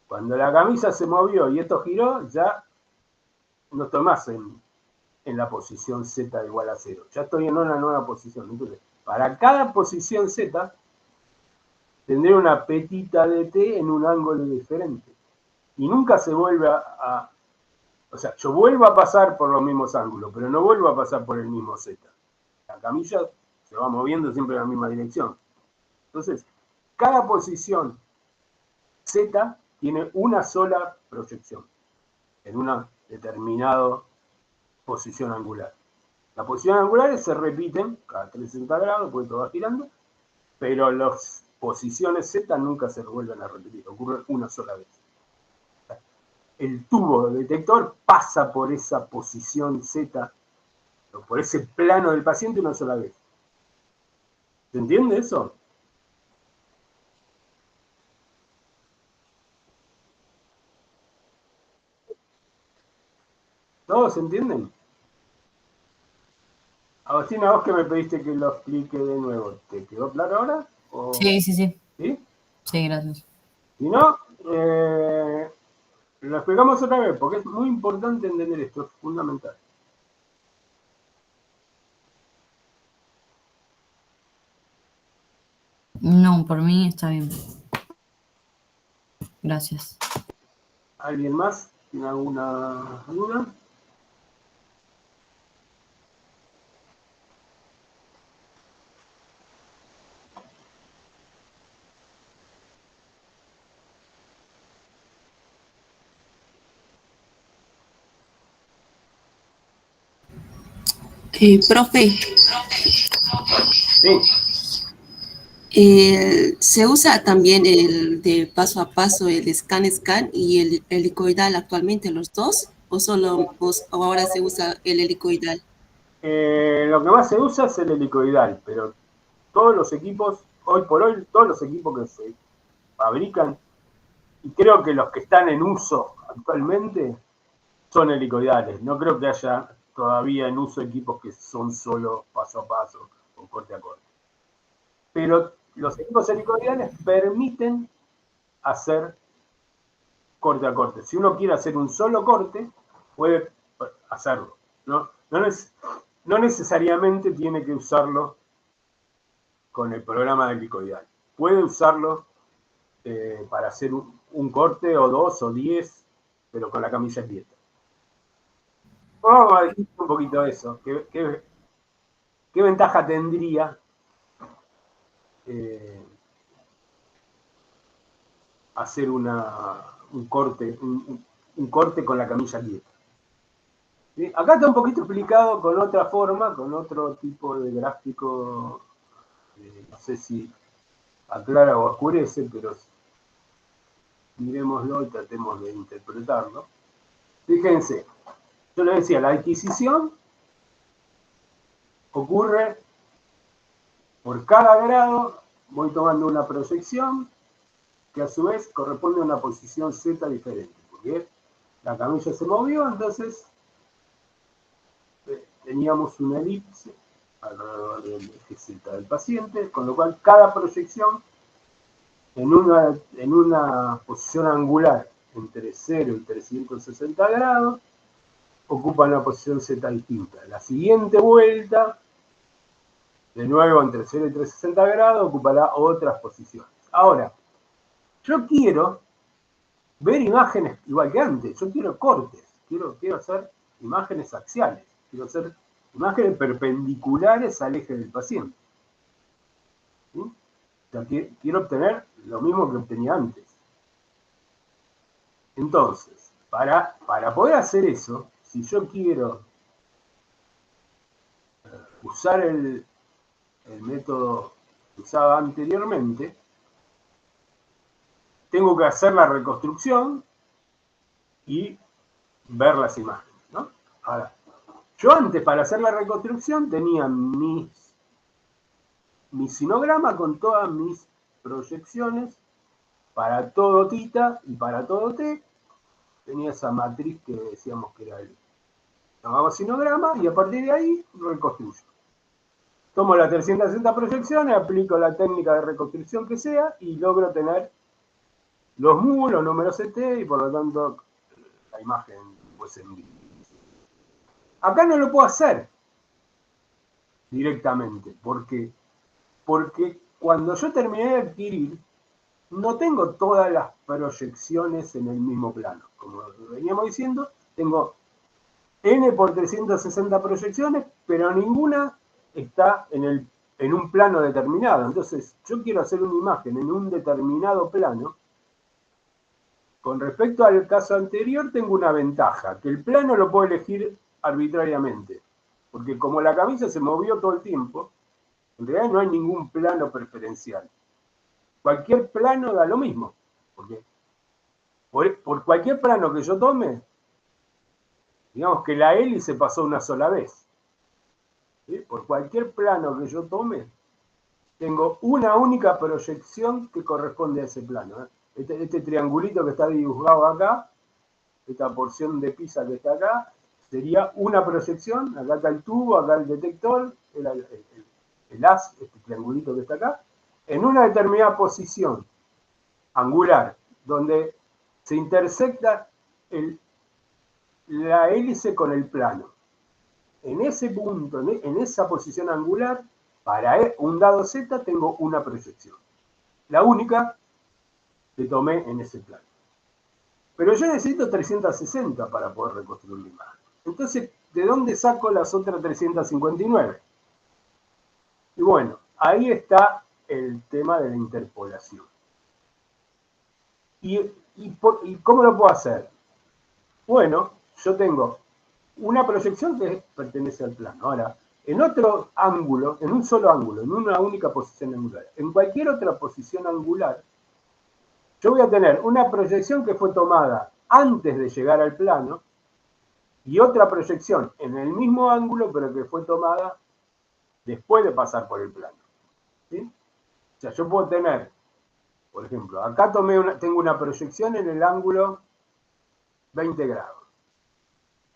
Cuando la camisa se movió y esto giró, ya no estoy más en la posición Z igual a 0. Ya estoy en una nueva posición. Entonces, para cada posición Z, tendré una petita de T en un ángulo diferente. Y nunca se vuelve o sea, yo vuelvo a pasar por los mismos ángulos, pero no vuelvo a pasar por el mismo Z. La camilla se va moviendo siempre en la misma dirección. Entonces, cada posición Z tiene una sola proyección en una determinada posición angular. Las posiciones angulares se repiten cada 360 grados, porque todo va girando, pero las posiciones Z nunca se vuelven a repetir, ocurren una sola vez. El tubo detector pasa por esa posición Z, o por ese plano del paciente una sola vez. ¿Se entiende eso? ¿Todos entienden? Agostina, vos que me pediste que lo explique de nuevo, ¿te quedó claro ahora? Sí, sí, sí. ¿Sí? Sí, gracias. Si no, lo explicamos otra vez, porque es muy importante entender esto, es fundamental. No, por mí está bien. Gracias. ¿Alguien más tiene alguna duda? Profe, Sí. ¿se usa también el de paso a paso, el scan y el helicoidal actualmente, los dos? ¿O solo o ahora se usa el helicoidal? Lo que más se usa es el helicoidal, pero todos los equipos, hoy por hoy, todos los equipos que se fabrican, y creo que los que están en uso actualmente son helicoidales. No creo que haya todavía en uso equipos que son solo paso a paso o corte a corte. Pero los equipos helicoidales permiten hacer corte a corte. Si uno quiere hacer un solo corte, puede hacerlo. No necesariamente tiene que usarlo con el programa de helicoidal. Puede usarlo para hacer un corte o dos o 10, pero con la camilla quieta. Vamos a decir un poquito de eso. ¿Qué ventaja tendría hacer un corte con la camilla quieta? ¿Sí? Acá está un poquito explicado con otra forma, con otro tipo de gráfico. No sé si aclara o oscurece, pero miremoslo y tratemos de interpretarlo. Fíjense, yo les decía, la adquisición ocurre por cada grado, voy tomando una proyección que a su vez corresponde a una posición Z diferente, porque la camilla se movió, entonces teníamos una elipse alrededor del eje Z del paciente, con lo cual cada proyección en una posición angular entre 0 y 360 grados ocupa una posición Z distinta. La siguiente vuelta, de nuevo entre 0 y 360 grados, ocupará otras posiciones. Ahora, yo quiero ver imágenes igual que antes, yo quiero cortes, quiero hacer imágenes axiales, quiero hacer imágenes perpendiculares al eje del paciente. ¿Sí? O sea, quiero obtener lo mismo que obtenía antes. Entonces, para poder hacer eso, si yo quiero usar el método que usaba anteriormente, tengo que hacer la reconstrucción y ver las imágenes, ¿no? Ahora, yo antes para hacer la reconstrucción tenía mi sinograma con todas mis proyecciones para todo θ y para todo t. Tenía esa matriz que decíamos que era el llamaba sinograma y a partir de ahí reconstruyo. Tomo las 360 proyecciones, aplico la técnica de reconstrucción que sea y logro tener los mu, los números CT y por lo tanto la imagen pues en vivo. Acá no lo puedo hacer directamente. ¿Por qué? Porque cuando yo terminé de adquirir, no tengo todas las proyecciones en el mismo plano. Como veníamos diciendo, tengo n por 360 proyecciones, pero ninguna está en un plano determinado. Entonces, yo quiero hacer una imagen en un determinado plano. Con respecto al caso anterior, tengo una ventaja, que el plano lo puedo elegir arbitrariamente. Porque como la camisa se movió todo el tiempo, en realidad no hay ningún plano preferencial. Cualquier plano da lo mismo. Porque por cualquier plano que yo tome, digamos que la hélice pasó una sola vez. ¿Sí? Por cualquier plano que yo tome, tengo una única proyección que corresponde a ese plano. Este triangulito que está dibujado acá, esta porción de pizza que está acá, sería una proyección. Acá está el tubo, acá el detector, el haz, este triangulito que está acá, en una determinada posición angular, donde se intersecta la hélice con el plano. En ese punto, en esa posición angular, para un dado Z tengo una proyección. La única que tomé en ese plano. Pero yo necesito 360 para poder reconstruir la imagen. Entonces, ¿de dónde saco las otras 359? Y bueno, ahí está el tema de la interpolación. ¿Y cómo lo puedo hacer? Bueno, yo tengo una proyección que pertenece al plano. Ahora, en otro ángulo, en un solo ángulo, en una única posición angular, en cualquier otra posición angular, yo voy a tener una proyección que fue tomada antes de llegar al plano y otra proyección en el mismo ángulo, pero que fue tomada después de pasar por el plano. ¿Sí? O sea, yo puedo tener, por ejemplo, acá tengo una proyección en el ángulo 20 grados.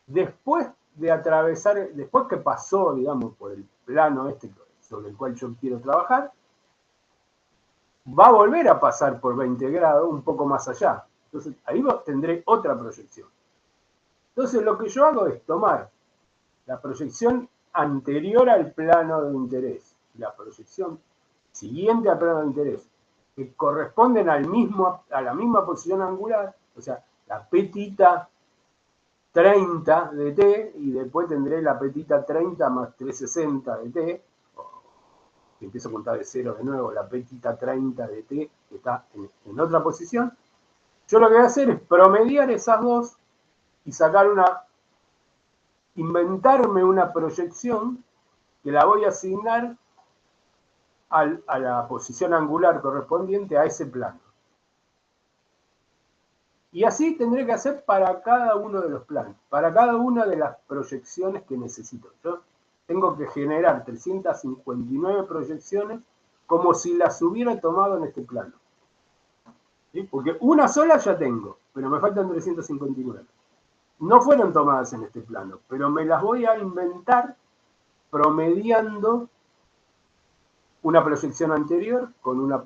Después de atravesar, después que pasó, digamos, por el plano este sobre el cual yo quiero trabajar, va a volver a pasar por 20 grados un poco más allá. Entonces, ahí tendré otra proyección. Entonces, lo que yo hago es tomar la proyección anterior al plano de interés, la proyección siguiente al plano de interés, que corresponden a la misma posición angular, o sea, la petita 30 de t, y después tendré la petita 30 más 360 de t, que empiezo a contar de cero de nuevo, la petita 30 de t, que está en otra posición. Yo lo que voy a hacer es promediar esas dos y inventarme una proyección que la voy a asignar a la posición angular correspondiente a ese plano. Y así tendré que hacer para cada uno de los planos, para cada una de las proyecciones que necesito. Yo tengo que generar 359 proyecciones como si las hubiera tomado en este plano. ¿Sí? Porque una sola ya tengo, pero me faltan 359. No fueron tomadas en este plano, pero me las voy a inventar promediando una proyección anterior con una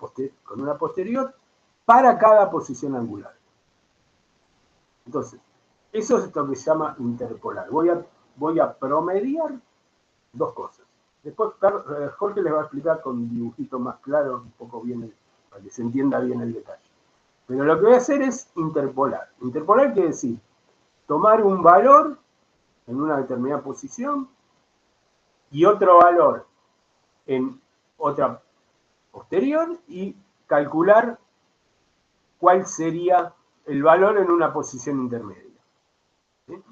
posterior para cada posición angular. Entonces, eso es lo que se llama interpolar. Voy a promediar dos cosas. Después Jorge les va a explicar con un dibujito más claro, un poco bien, para que se entienda bien el detalle. Pero lo que voy a hacer es interpolar. Interpolar quiere decir tomar un valor en una determinada posición y otro valor en otra posterior y calcular cuál sería el valor en una posición intermedia. ¿Sí?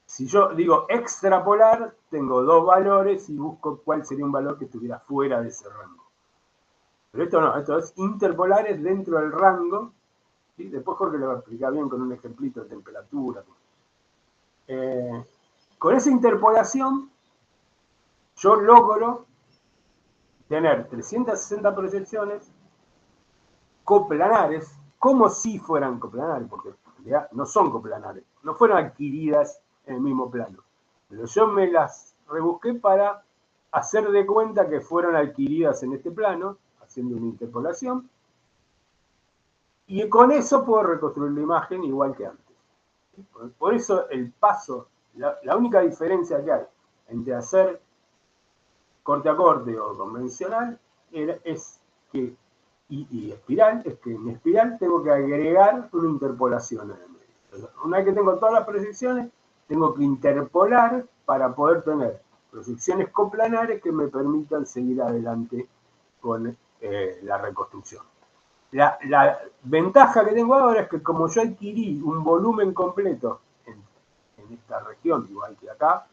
Si yo digo extrapolar, tengo dos valores y busco cuál sería un valor que estuviera fuera de ese rango. Pero esto no, esto es interpolar, es dentro del rango ¿sí? Después Jorge lo va a explicar bien con un ejemplito de temperatura. Con esa interpolación yo logro tener 360 proyecciones coplanares, como si fueran coplanares, porque en realidad no son coplanares, no fueron adquiridas en el mismo plano. Pero yo me las rebusqué para hacer de cuenta que fueron adquiridas en este plano, haciendo una interpolación, y con eso puedo reconstruir la imagen igual que antes. Por eso el paso, la única diferencia que hay entre hacer corte a corte o convencional es que, y espiral, es que en espiral tengo que agregar una interpolación en el medio. Una vez que tengo todas las proyecciones, tengo que interpolar para poder tener proyecciones coplanares que me permitan seguir adelante con la reconstrucción. La ventaja que tengo ahora es que como yo adquirí un volumen completo en esta región, igual que acá,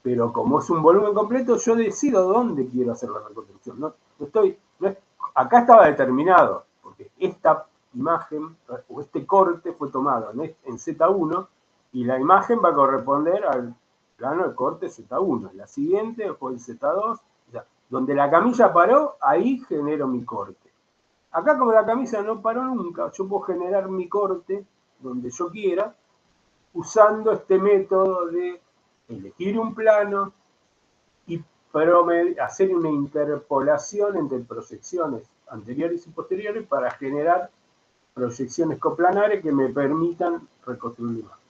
pero como es un volumen completo, yo decido dónde quiero hacer la reconstrucción. Acá estaba determinado, porque esta imagen o este corte fue tomado en Z1 y la imagen va a corresponder al plano de corte Z1. La siguiente fue el Z2. O sea, donde la camilla paró, ahí genero mi corte. Acá como la camisa no paró nunca, yo puedo generar mi corte donde yo quiera usando este método de elegir un plano y hacer una interpolación entre proyecciones anteriores y posteriores para generar proyecciones coplanares que me permitan reconstruir la imagen.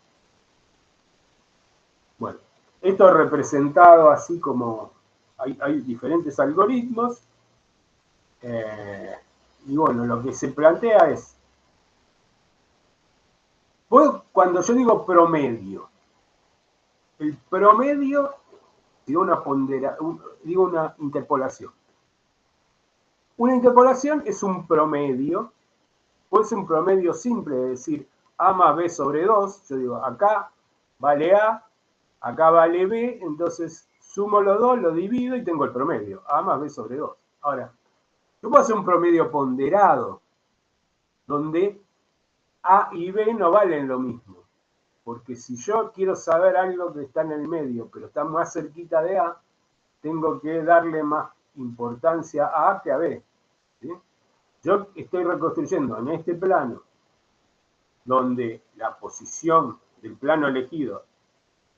Bueno, esto es representado así como hay diferentes algoritmos. Y bueno, lo que se plantea es, cuando yo digo promedio, el promedio, digo una interpolación. Una interpolación es un promedio, puede ser un promedio simple, es decir, A más B sobre 2, yo digo, acá vale A, acá vale B, entonces sumo los dos, lo divido y tengo el promedio, A más B sobre 2. Ahora, yo puedo hacer un promedio ponderado, donde A y B no valen lo mismo. Porque si yo quiero saber algo que está en el medio, pero está más cerquita de A, tengo que darle más importancia a A que a B. ¿Sí? Yo estoy reconstruyendo en este plano, donde la posición del plano elegido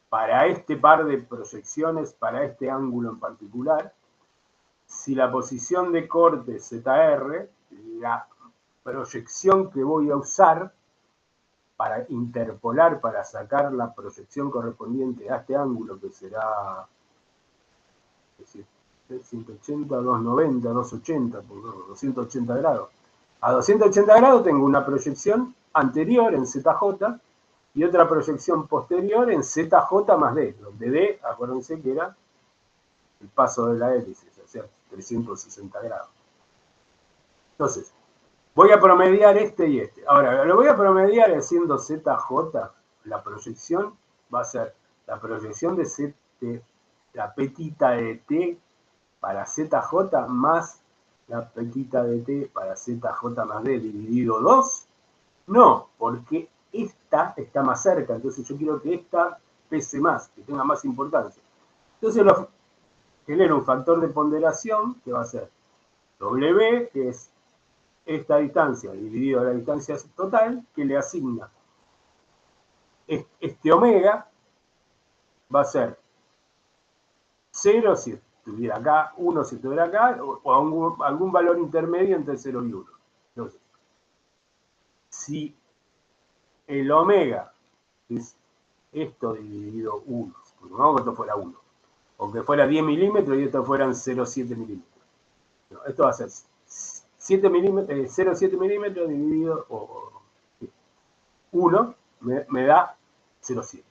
para este par de proyecciones, para este ángulo en particular, si la posición de corte es ZR, la proyección que voy a usar para interpolar, para sacar la proyección correspondiente a este ángulo, que será 180, 290, 280, 280 grados. A 280 grados tengo una proyección anterior en ZJ y otra proyección posterior en ZJ más D, donde D, acuérdense que era el paso de la hélice, o sea, 360 grados. Entonces, voy a promediar este y este. Ahora, lo voy a promediar haciendo ZJ. La proyección va a ser la proyección de la petita de T para ZJ más la petita de T para ZJ más D dividido 2. No, porque esta está más cerca. Entonces yo quiero que esta pese más, que tenga más importancia. Entonces genero un factor de ponderación que va a ser W, que es esta distancia dividido la distancia total, que le asigna este omega, va a ser 0 si estuviera acá, 1 si estuviera acá, o algún valor intermedio entre 0 y 1. Entonces, si el omega es esto dividido 1, supongamos que esto fuera 1, o que fuera 10 milímetros y esto fueran 0,7 milímetros. No, esto va a ser 0,7 milímetros dividido 1 me da 0,7.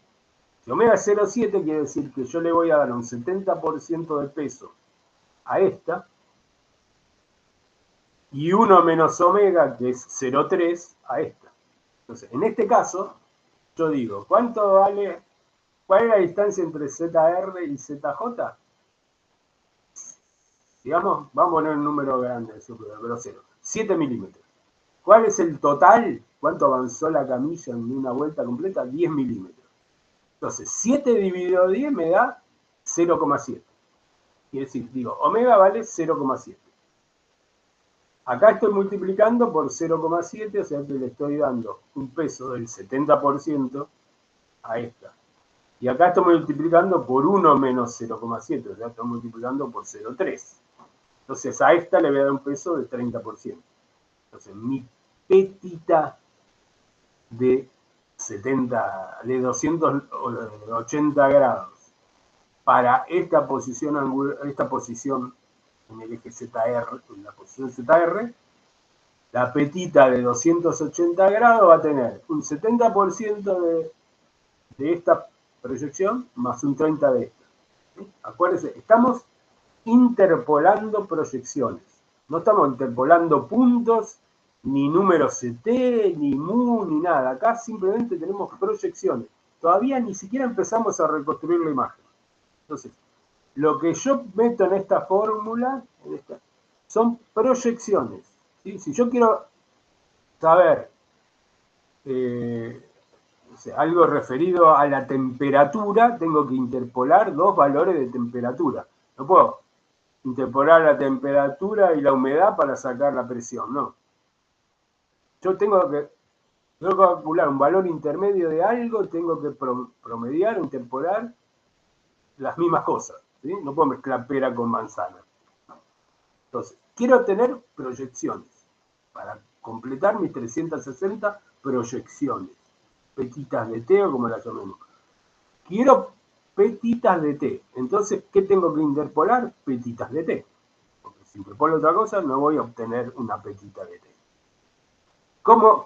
Si omega es 0,7 quiere decir que yo le voy a dar un 70% de peso a esta y 1 menos omega, que es 0,3, a esta. Entonces, en este caso, yo digo, ¿cuánto vale? ¿Cuál es la distancia entre ZR y ZJ? Digamos, vamos a poner un número grande, pero 0. 7 milímetros. ¿Cuál es el total? ¿Cuánto avanzó la camilla en una vuelta completa? 10 milímetros. Entonces, 7 dividido 10 me da 0,7. Quiere decir, digo, omega vale 0,7. Acá estoy multiplicando por 0,7, o sea que le estoy dando un peso del 70% a esta. Y acá estoy multiplicando por 1 menos 0,7, o sea, estoy multiplicando por 0,3. Entonces a esta le voy a dar un peso del 30%. Entonces mi petita de 280 grados para esta posición angular, esta posición en el eje ZR, en la posición ZR, la petita de 280 grados va a tener un 70% de esta proyección más un 30% de esta. ¿Sí? Acuérdense, estamos interpolando proyecciones. No estamos interpolando puntos, ni números CT, ni mu, ni nada. Acá simplemente tenemos proyecciones. Todavía ni siquiera empezamos a reconstruir la imagen. Entonces, lo que yo meto en esta fórmula son proyecciones. ¿Sí? Si yo quiero saber algo referido a la temperatura, tengo que interpolar dos valores de temperatura. No puedo interpolar la temperatura y la humedad para sacar la presión, no. Yo tengo que calcular un valor intermedio de algo, tengo que promediar, interpolar las mismas cosas. ¿Sí? No puedo mezclar pera con manzana. Entonces, quiero tener proyecciones para completar mis 360 proyecciones. Petitas de T o como las llamemos. Quiero petitas de T. Entonces, ¿qué tengo que interpolar? Petitas de T. Porque si interpolo otra cosa, no voy a obtener una petita de T.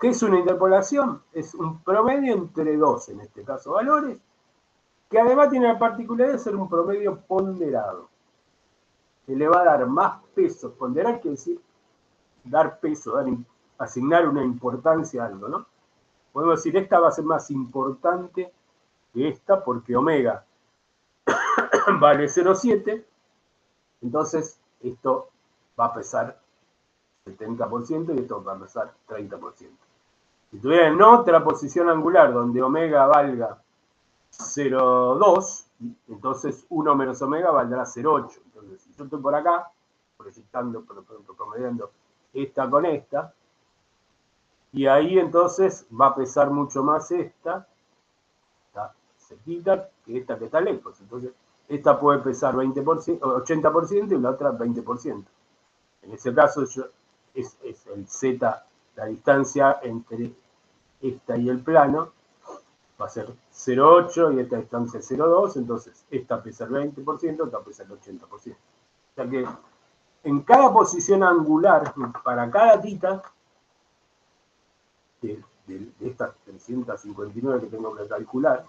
¿Qué es una interpolación? Es un promedio entre dos, en este caso, valores, que además tiene la particularidad de ser un promedio ponderado. Que le va a dar más peso. Ponderar quiere decir dar peso, asignar una importancia a algo, ¿no? Podemos decir, esta va a ser más importante que esta porque omega vale 0,7, entonces esto va a pesar 70% y esto va a pesar 30%. Si tuviera en otra posición angular donde omega valga 0,2, entonces 1 menos omega valdrá 0,8. Entonces, si yo estoy por acá, proyectando, promediando esta con esta, y ahí entonces va a pesar mucho más esta cerquita, que esta que está lejos. Entonces, esta puede pesar 20%, 80% y la otra 20%. En ese caso es el Z, la distancia entre esta y el plano, va a ser 0,8 y esta distancia es 0,2, entonces esta pesa el 20%, esta pesa el 80%. O sea que en cada posición angular, para cada tita, de estas 359 que tengo que calcular,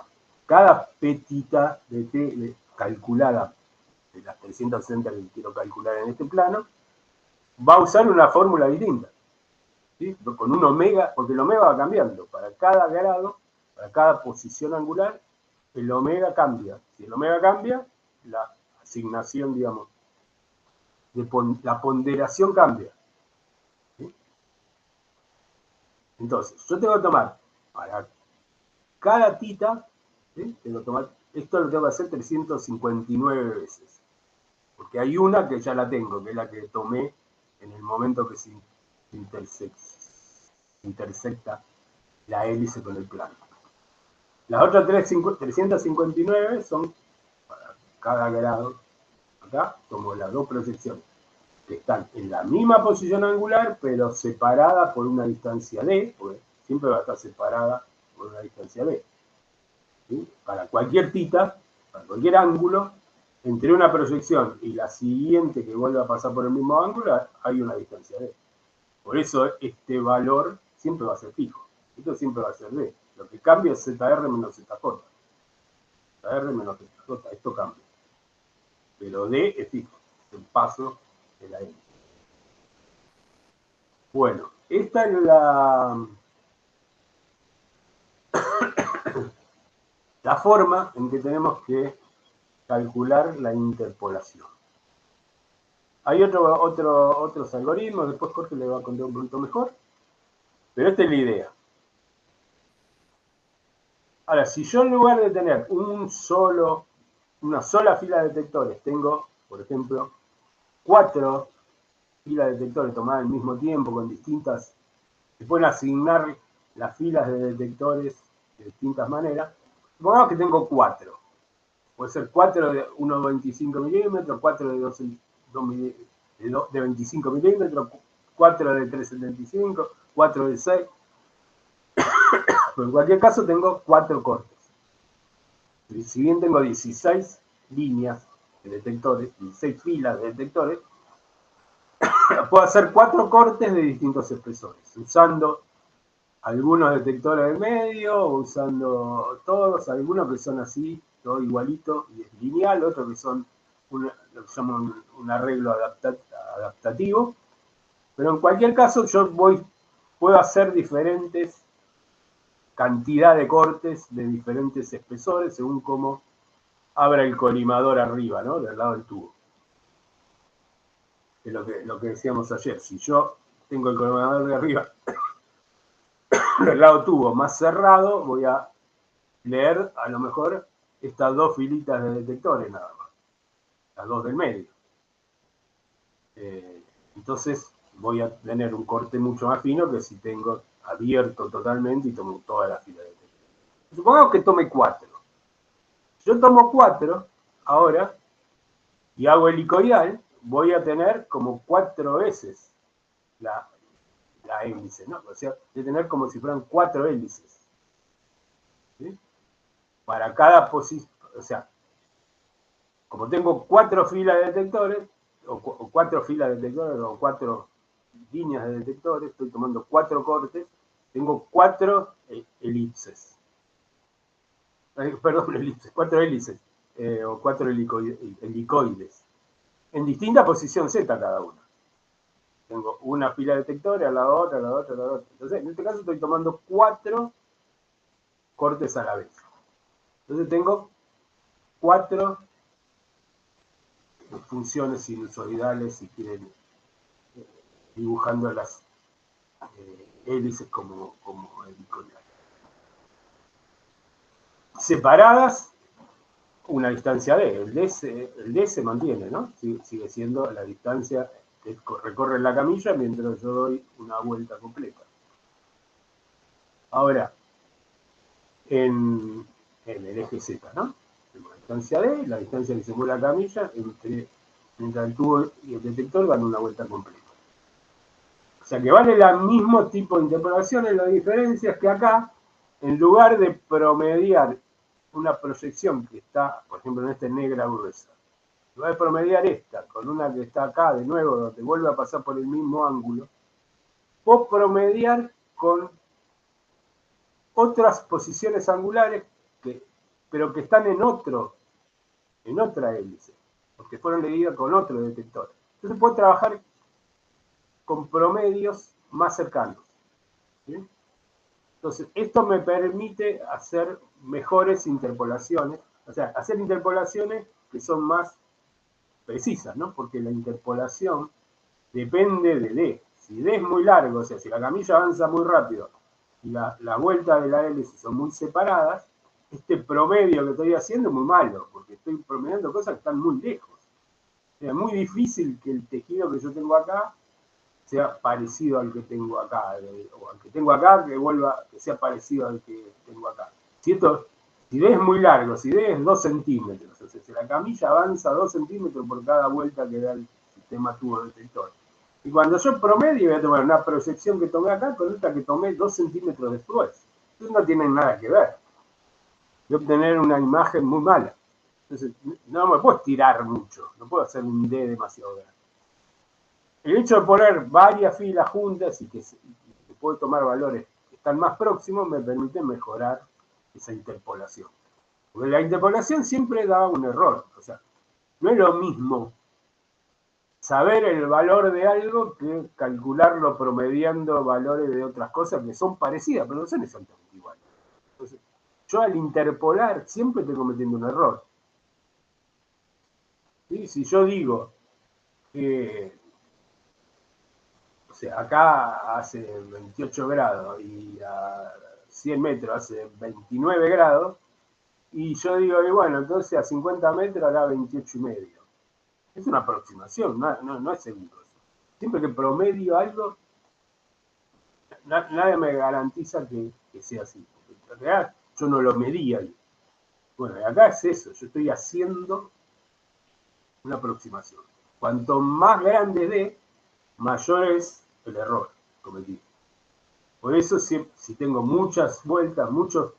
cada petita de T calculada de las 360 que quiero calcular en este plano, va a usar una fórmula distinta. ¿Sí? Con un omega, porque el omega va cambiando. Para cada grado, para cada posición angular, el omega cambia. Si el omega cambia, la asignación, digamos, la ponderación cambia. Entonces, yo tengo que tomar para cada tita, ¿sí? Tengo que tomar, esto lo tengo que hacer 359 veces. Porque hay una que ya la tengo, que es la que tomé en el momento que se intersecta la hélice con el plano. Las otras 359 son para cada grado. Acá tomo las dos proyecciones que están en la misma posición angular, pero separadas por una distancia d, porque siempre va a estar separada por una distancia d. ¿Sí? Para cualquier tita, para cualquier ángulo, entre una proyección y la siguiente que vuelva a pasar por el mismo ángulo, hay una distancia d. Por eso este valor siempre va a ser fijo. Esto siempre va a ser d. Lo que cambia es ZR menos ZJ. ZR menos ZJ, esto cambia. Pero d es fijo, es el paso de la L. Bueno, esta es la forma en que tenemos que calcular la interpolación. Hay otros algoritmos, después Jorge le va a contar un poquito mejor, Pero esta es la idea. Ahora, si yo en lugar de tener una sola fila de detectores, tengo, por ejemplo, 4 filas de detectores tomadas al mismo tiempo con distintas, se pueden asignar las filas de detectores de distintas maneras. Supongamos que tengo 4. Puede ser 4 de 1,25 milímetros, 4 de 25 milímetros, 4 de 3,75, 4 de 6. Pero en cualquier caso tengo 4 cortes. Y si bien tengo 16 líneas de detectores, 16 filas de detectores, puedo hacer 4 cortes de distintos espesores, usando algunos detectores de medio, usando todos, algunos que son así, todo igualito y es lineal, otros que son lo que llaman un arreglo adaptativo. Pero en cualquier caso yo puedo hacer diferentes cantidad de cortes de diferentes espesores según cómo abra el colimador arriba, ¿no? Del lado del tubo. Es lo que decíamos ayer. Si yo tengo el colimador de arriba del lado tubo más cerrado, voy a leer a lo mejor estas 2 filitas de detectores nada más. Las 2 del medio. Entonces voy a tener un corte mucho más fino que si tengo abierto totalmente y tomo toda la fila de detectores. Supongamos que tome 4. Yo tomo 4 ahora y hago helicoidal, voy a tener como 4 veces la hélice, ¿no? O sea, voy a tener como si fueran 4 hélices. ¿Sí? Para cada posición, o sea, como tengo 4 filas de detectores, o 4 filas de detectores, o 4 líneas de detectores, estoy tomando 4 cortes, tengo 4 elipses. Perdón, elipses, 4 hélices, o 4 helicoides, en distinta posición Z cada uno. Tengo una fila de detectores, a la otra, a la otra, a la otra. Entonces, en este caso estoy tomando 4 cortes a la vez. Entonces tengo 4 funciones sinusoidales, si quieren, dibujando las hélices como helicoidales. Separadas una distancia D. El D se mantiene, ¿no? Sigue siendo la distancia que recorre la camilla mientras yo doy una vuelta completa. Ahora, en el eje Z, ¿no? Tengo la distancia D, la distancia que se mueve la camilla, mientras el tubo y el detector dan una vuelta completa. O sea que vale el mismo tipo de interpolaciones, la diferencia es que acá, en lugar de promediar una proyección que está, por ejemplo, en esta negra gruesa, en lugar de promediar esta con una que está acá de nuevo, donde vuelve a pasar por el mismo ángulo, puedo promediar con otras posiciones angulares, pero que están en otra hélice, porque fueron leídas con otro detector. Entonces puedo trabajar con promedios más cercanos. ¿Sí? Entonces, esto me permite hacer mejores interpolaciones, o sea, hacer interpolaciones que son más precisas, ¿no? Porque la interpolación depende de D. Si D es muy largo, o sea, si la camilla avanza muy rápido y la vuelta de la hélice son muy separadas, este promedio que estoy haciendo es muy malo, porque estoy promediando cosas que están muy lejos. O sea, es muy difícil que el tejido que yo tengo acá sea parecido al que tengo acá, o al que tengo acá, que sea parecido al que tengo acá. Si D es muy largo, si D es 2 centímetros, o sea, si la camilla avanza 2 centímetros por cada vuelta que da el sistema tubo detector. Y cuando yo promedio voy a tomar una proyección que tomé acá con esta que tomé 2 centímetros después. Entonces no tienen nada que ver. Voy a obtener una imagen muy mala. Entonces no me puedo estirar mucho, no puedo hacer un D demasiado grande. El hecho de poner varias filas juntas y que puedo tomar valores que están más próximos me permite mejorar esa interpolación. Porque la interpolación siempre da un error. O sea, no es lo mismo saber el valor de algo que calcularlo promediando valores de otras cosas que son parecidas, pero no son exactamente iguales. Entonces, yo al interpolar siempre estoy cometiendo un error. ¿Sí? Si yo digo que o sea, acá hace 28 grados y a 100 metros hace 29 grados, y yo digo, y bueno, entonces a 50 metros hará 28 y medio. Es una aproximación, no es seguro. Siempre que promedio algo, nadie me garantiza que sea así. En realidad, yo no lo medí ahí. Bueno, y acá es eso, yo estoy haciendo una aproximación. Cuanto más grande dé, mayor es el error cometido. Por eso, si tengo muchas vueltas, muchos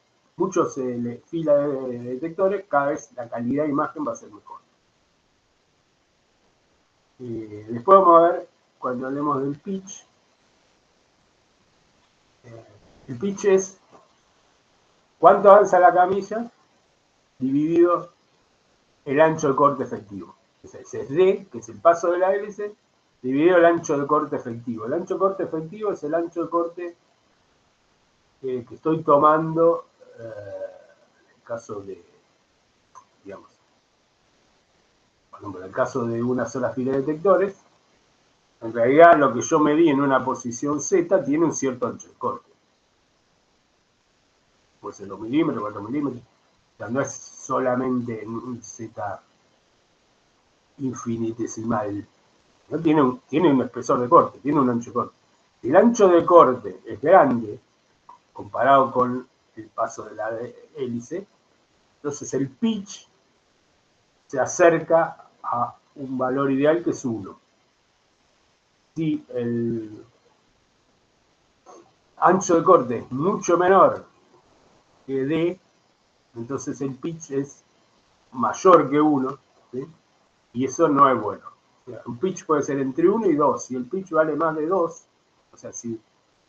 filas de detectores, cada vez la calidad de imagen va a ser mejor. Después vamos a ver, cuando hablemos del pitch, el pitch es cuánto avanza la camilla dividido el ancho de corte efectivo. Ese es D, que es el paso de la hélice, dividido el ancho de corte efectivo. El ancho de corte efectivo es el ancho de corte que estoy tomando en el caso de, digamos, por ejemplo, en el caso de una sola fila de detectores, en realidad lo que yo medí en una posición Z tiene un cierto ancho de corte. Puede ser 2 milímetros, 4 milímetros. O sea, no es solamente un Z infinitesimal. ¿No? Tiene un espesor de corte, tiene un ancho de corte. Si el ancho de corte es grande, comparado con el paso de la hélice, entonces el pitch se acerca a un valor ideal que es 1. Si el ancho de corte es mucho menor que D, entonces el pitch es mayor que 1, ¿sí? Y eso no es bueno. O sea, un pitch puede ser entre 1 y 2. Si el pitch vale más de 2, o sea, si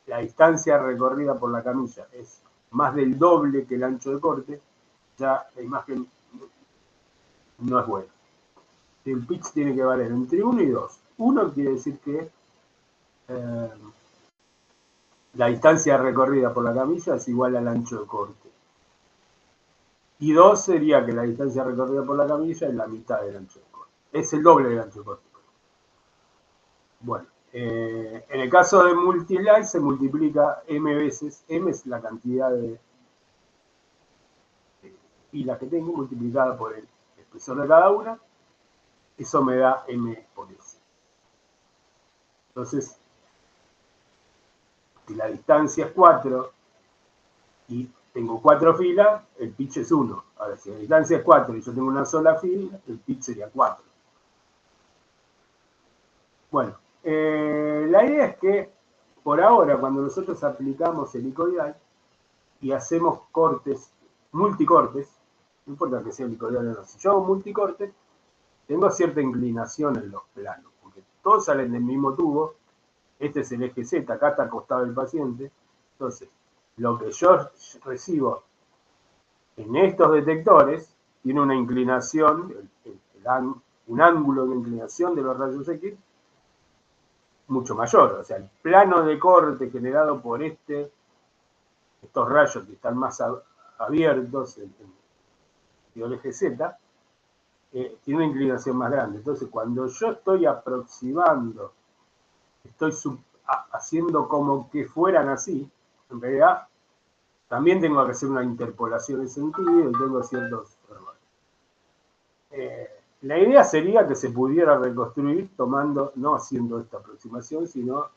la distancia recorrida por la camilla es más del doble que el ancho de corte, ya la imagen no es buena. El pitch tiene que valer entre 1 y 2. 1 quiere decir que la distancia recorrida por la camilla es igual al ancho de corte. Y 2 sería que la distancia recorrida por la camilla es la mitad del ancho de corte. Es el doble del ancho de corte. Bueno, en el caso de multislide se multiplica m veces. M es la cantidad de filas que tengo multiplicada por el espesor de cada una. Eso me da m por s. Entonces, si la distancia es 4 y tengo 4 filas, el pitch es 1. Ahora, si la distancia es 4 y yo tengo una sola fila, el pitch sería 4. Bueno, la idea es que por ahora, cuando nosotros aplicamos helicoidal y hacemos cortes, multicortes, no importa que sea helicoidal o no, si yo hago multicortes, tengo cierta inclinación en los planos, porque todos salen del mismo tubo. Este es el eje Z, acá está acostado el paciente. Entonces, lo que yo recibo en estos detectores tiene una inclinación, un ángulo de inclinación de los rayos X mucho mayor. O sea, el plano de corte generado por estos rayos que están más abiertos en el eje Z, tiene una inclinación más grande. Entonces, cuando yo estoy aproximando, estoy haciendo como que fueran así, en realidad también tengo que hacer una interpolación de sentido y tengo ciertos errores. La idea sería que se pudiera reconstruir tomando, no haciendo esta aproximación, sino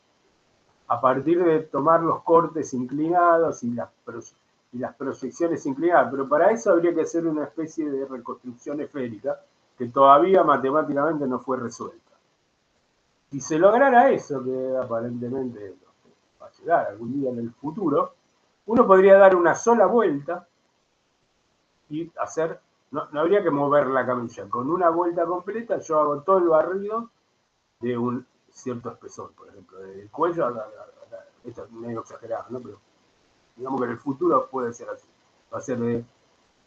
a partir de tomar los cortes inclinados y las proyecciones inclinadas, pero para eso habría que hacer una especie de reconstrucción esférica que todavía matemáticamente no fue resuelta. Si se lograra eso, que aparentemente va a llegar algún día en el futuro, uno podría dar una sola vuelta y hacer, no habría que mover la camilla, con una vuelta completa yo hago todo el barrido de un cierto espesor, por ejemplo, del cuello esto es medio exagerado, ¿no? Pero digamos que en el futuro puede ser así. Va a ser de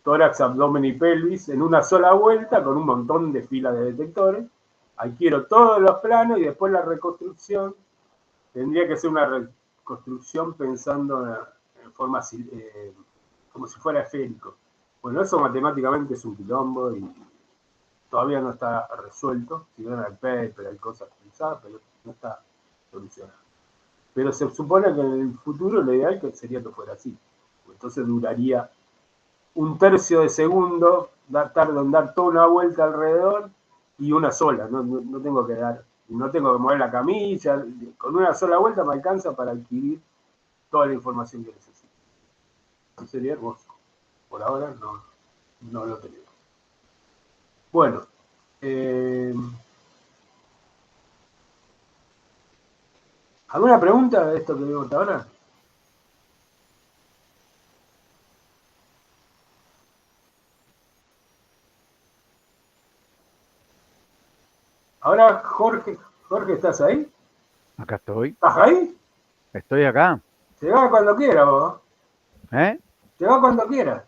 tórax, abdomen y pelvis en una sola vuelta con un montón de filas de detectores. Adquiero todos los planos y después la reconstrucción tendría que ser una reconstrucción pensando en forma como si fuera esférico. Bueno, eso matemáticamente es un quilombo y todavía no está resuelto. Si no, en el paper hay cosas pensadas, pero no está solucionado. pero se supone que en el futuro lo ideal sería que fuera así. Entonces duraría un tercio de segundo, tardo en dar toda una vuelta alrededor y una sola, no tengo que dar, no tengo que mover la camilla, con una sola vuelta me alcanza para adquirir toda la información que necesito. Eso sería hermoso. Por ahora no lo tenemos. Bueno, ¿alguna pregunta de esto que vimos hasta ahora? Ahora, Jorge, ¿estás ahí? Acá estoy. ¿Estás ahí? Estoy acá. Te va cuando quieras vos. ¿Eh? Te va cuando quieras.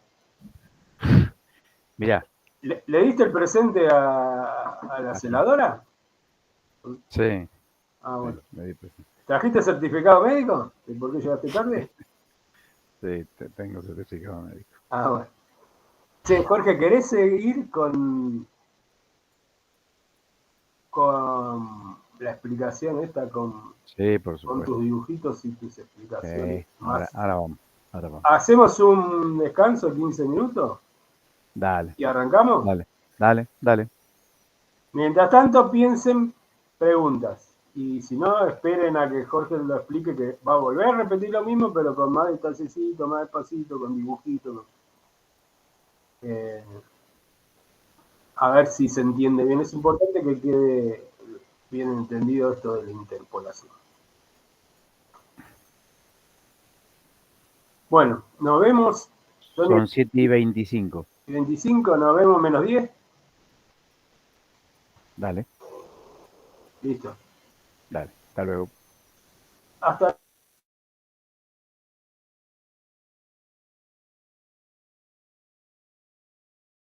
Mirá. ¿Le diste el presente a la celadora? Sí. Ah, bueno. Sí, me di presente. ¿Trajiste certificado médico? ¿Y por qué llegaste tarde? Sí, tengo certificado médico. Ah, bueno. Che, Jorge, ¿querés seguir con la explicación esta, Sí, por con supuesto. tus dibujitos y tus explicaciones? Sí, ahora vamos. ¿Hacemos un descanso de 15 minutos? Dale. ¿Y arrancamos? Dale. Mientras tanto, piensen preguntas. Y si no, esperen a que Jorge lo explique, que va a volver a repetir lo mismo, pero con más detallecito, más despacito, con dibujitos. A ver si se entiende bien. Es importante que quede bien entendido esto de la interpolación. Bueno, nos vemos. Son 7:25. 25, nos vemos menos 10. Dale. Listo. Dale. Hasta luego. Hasta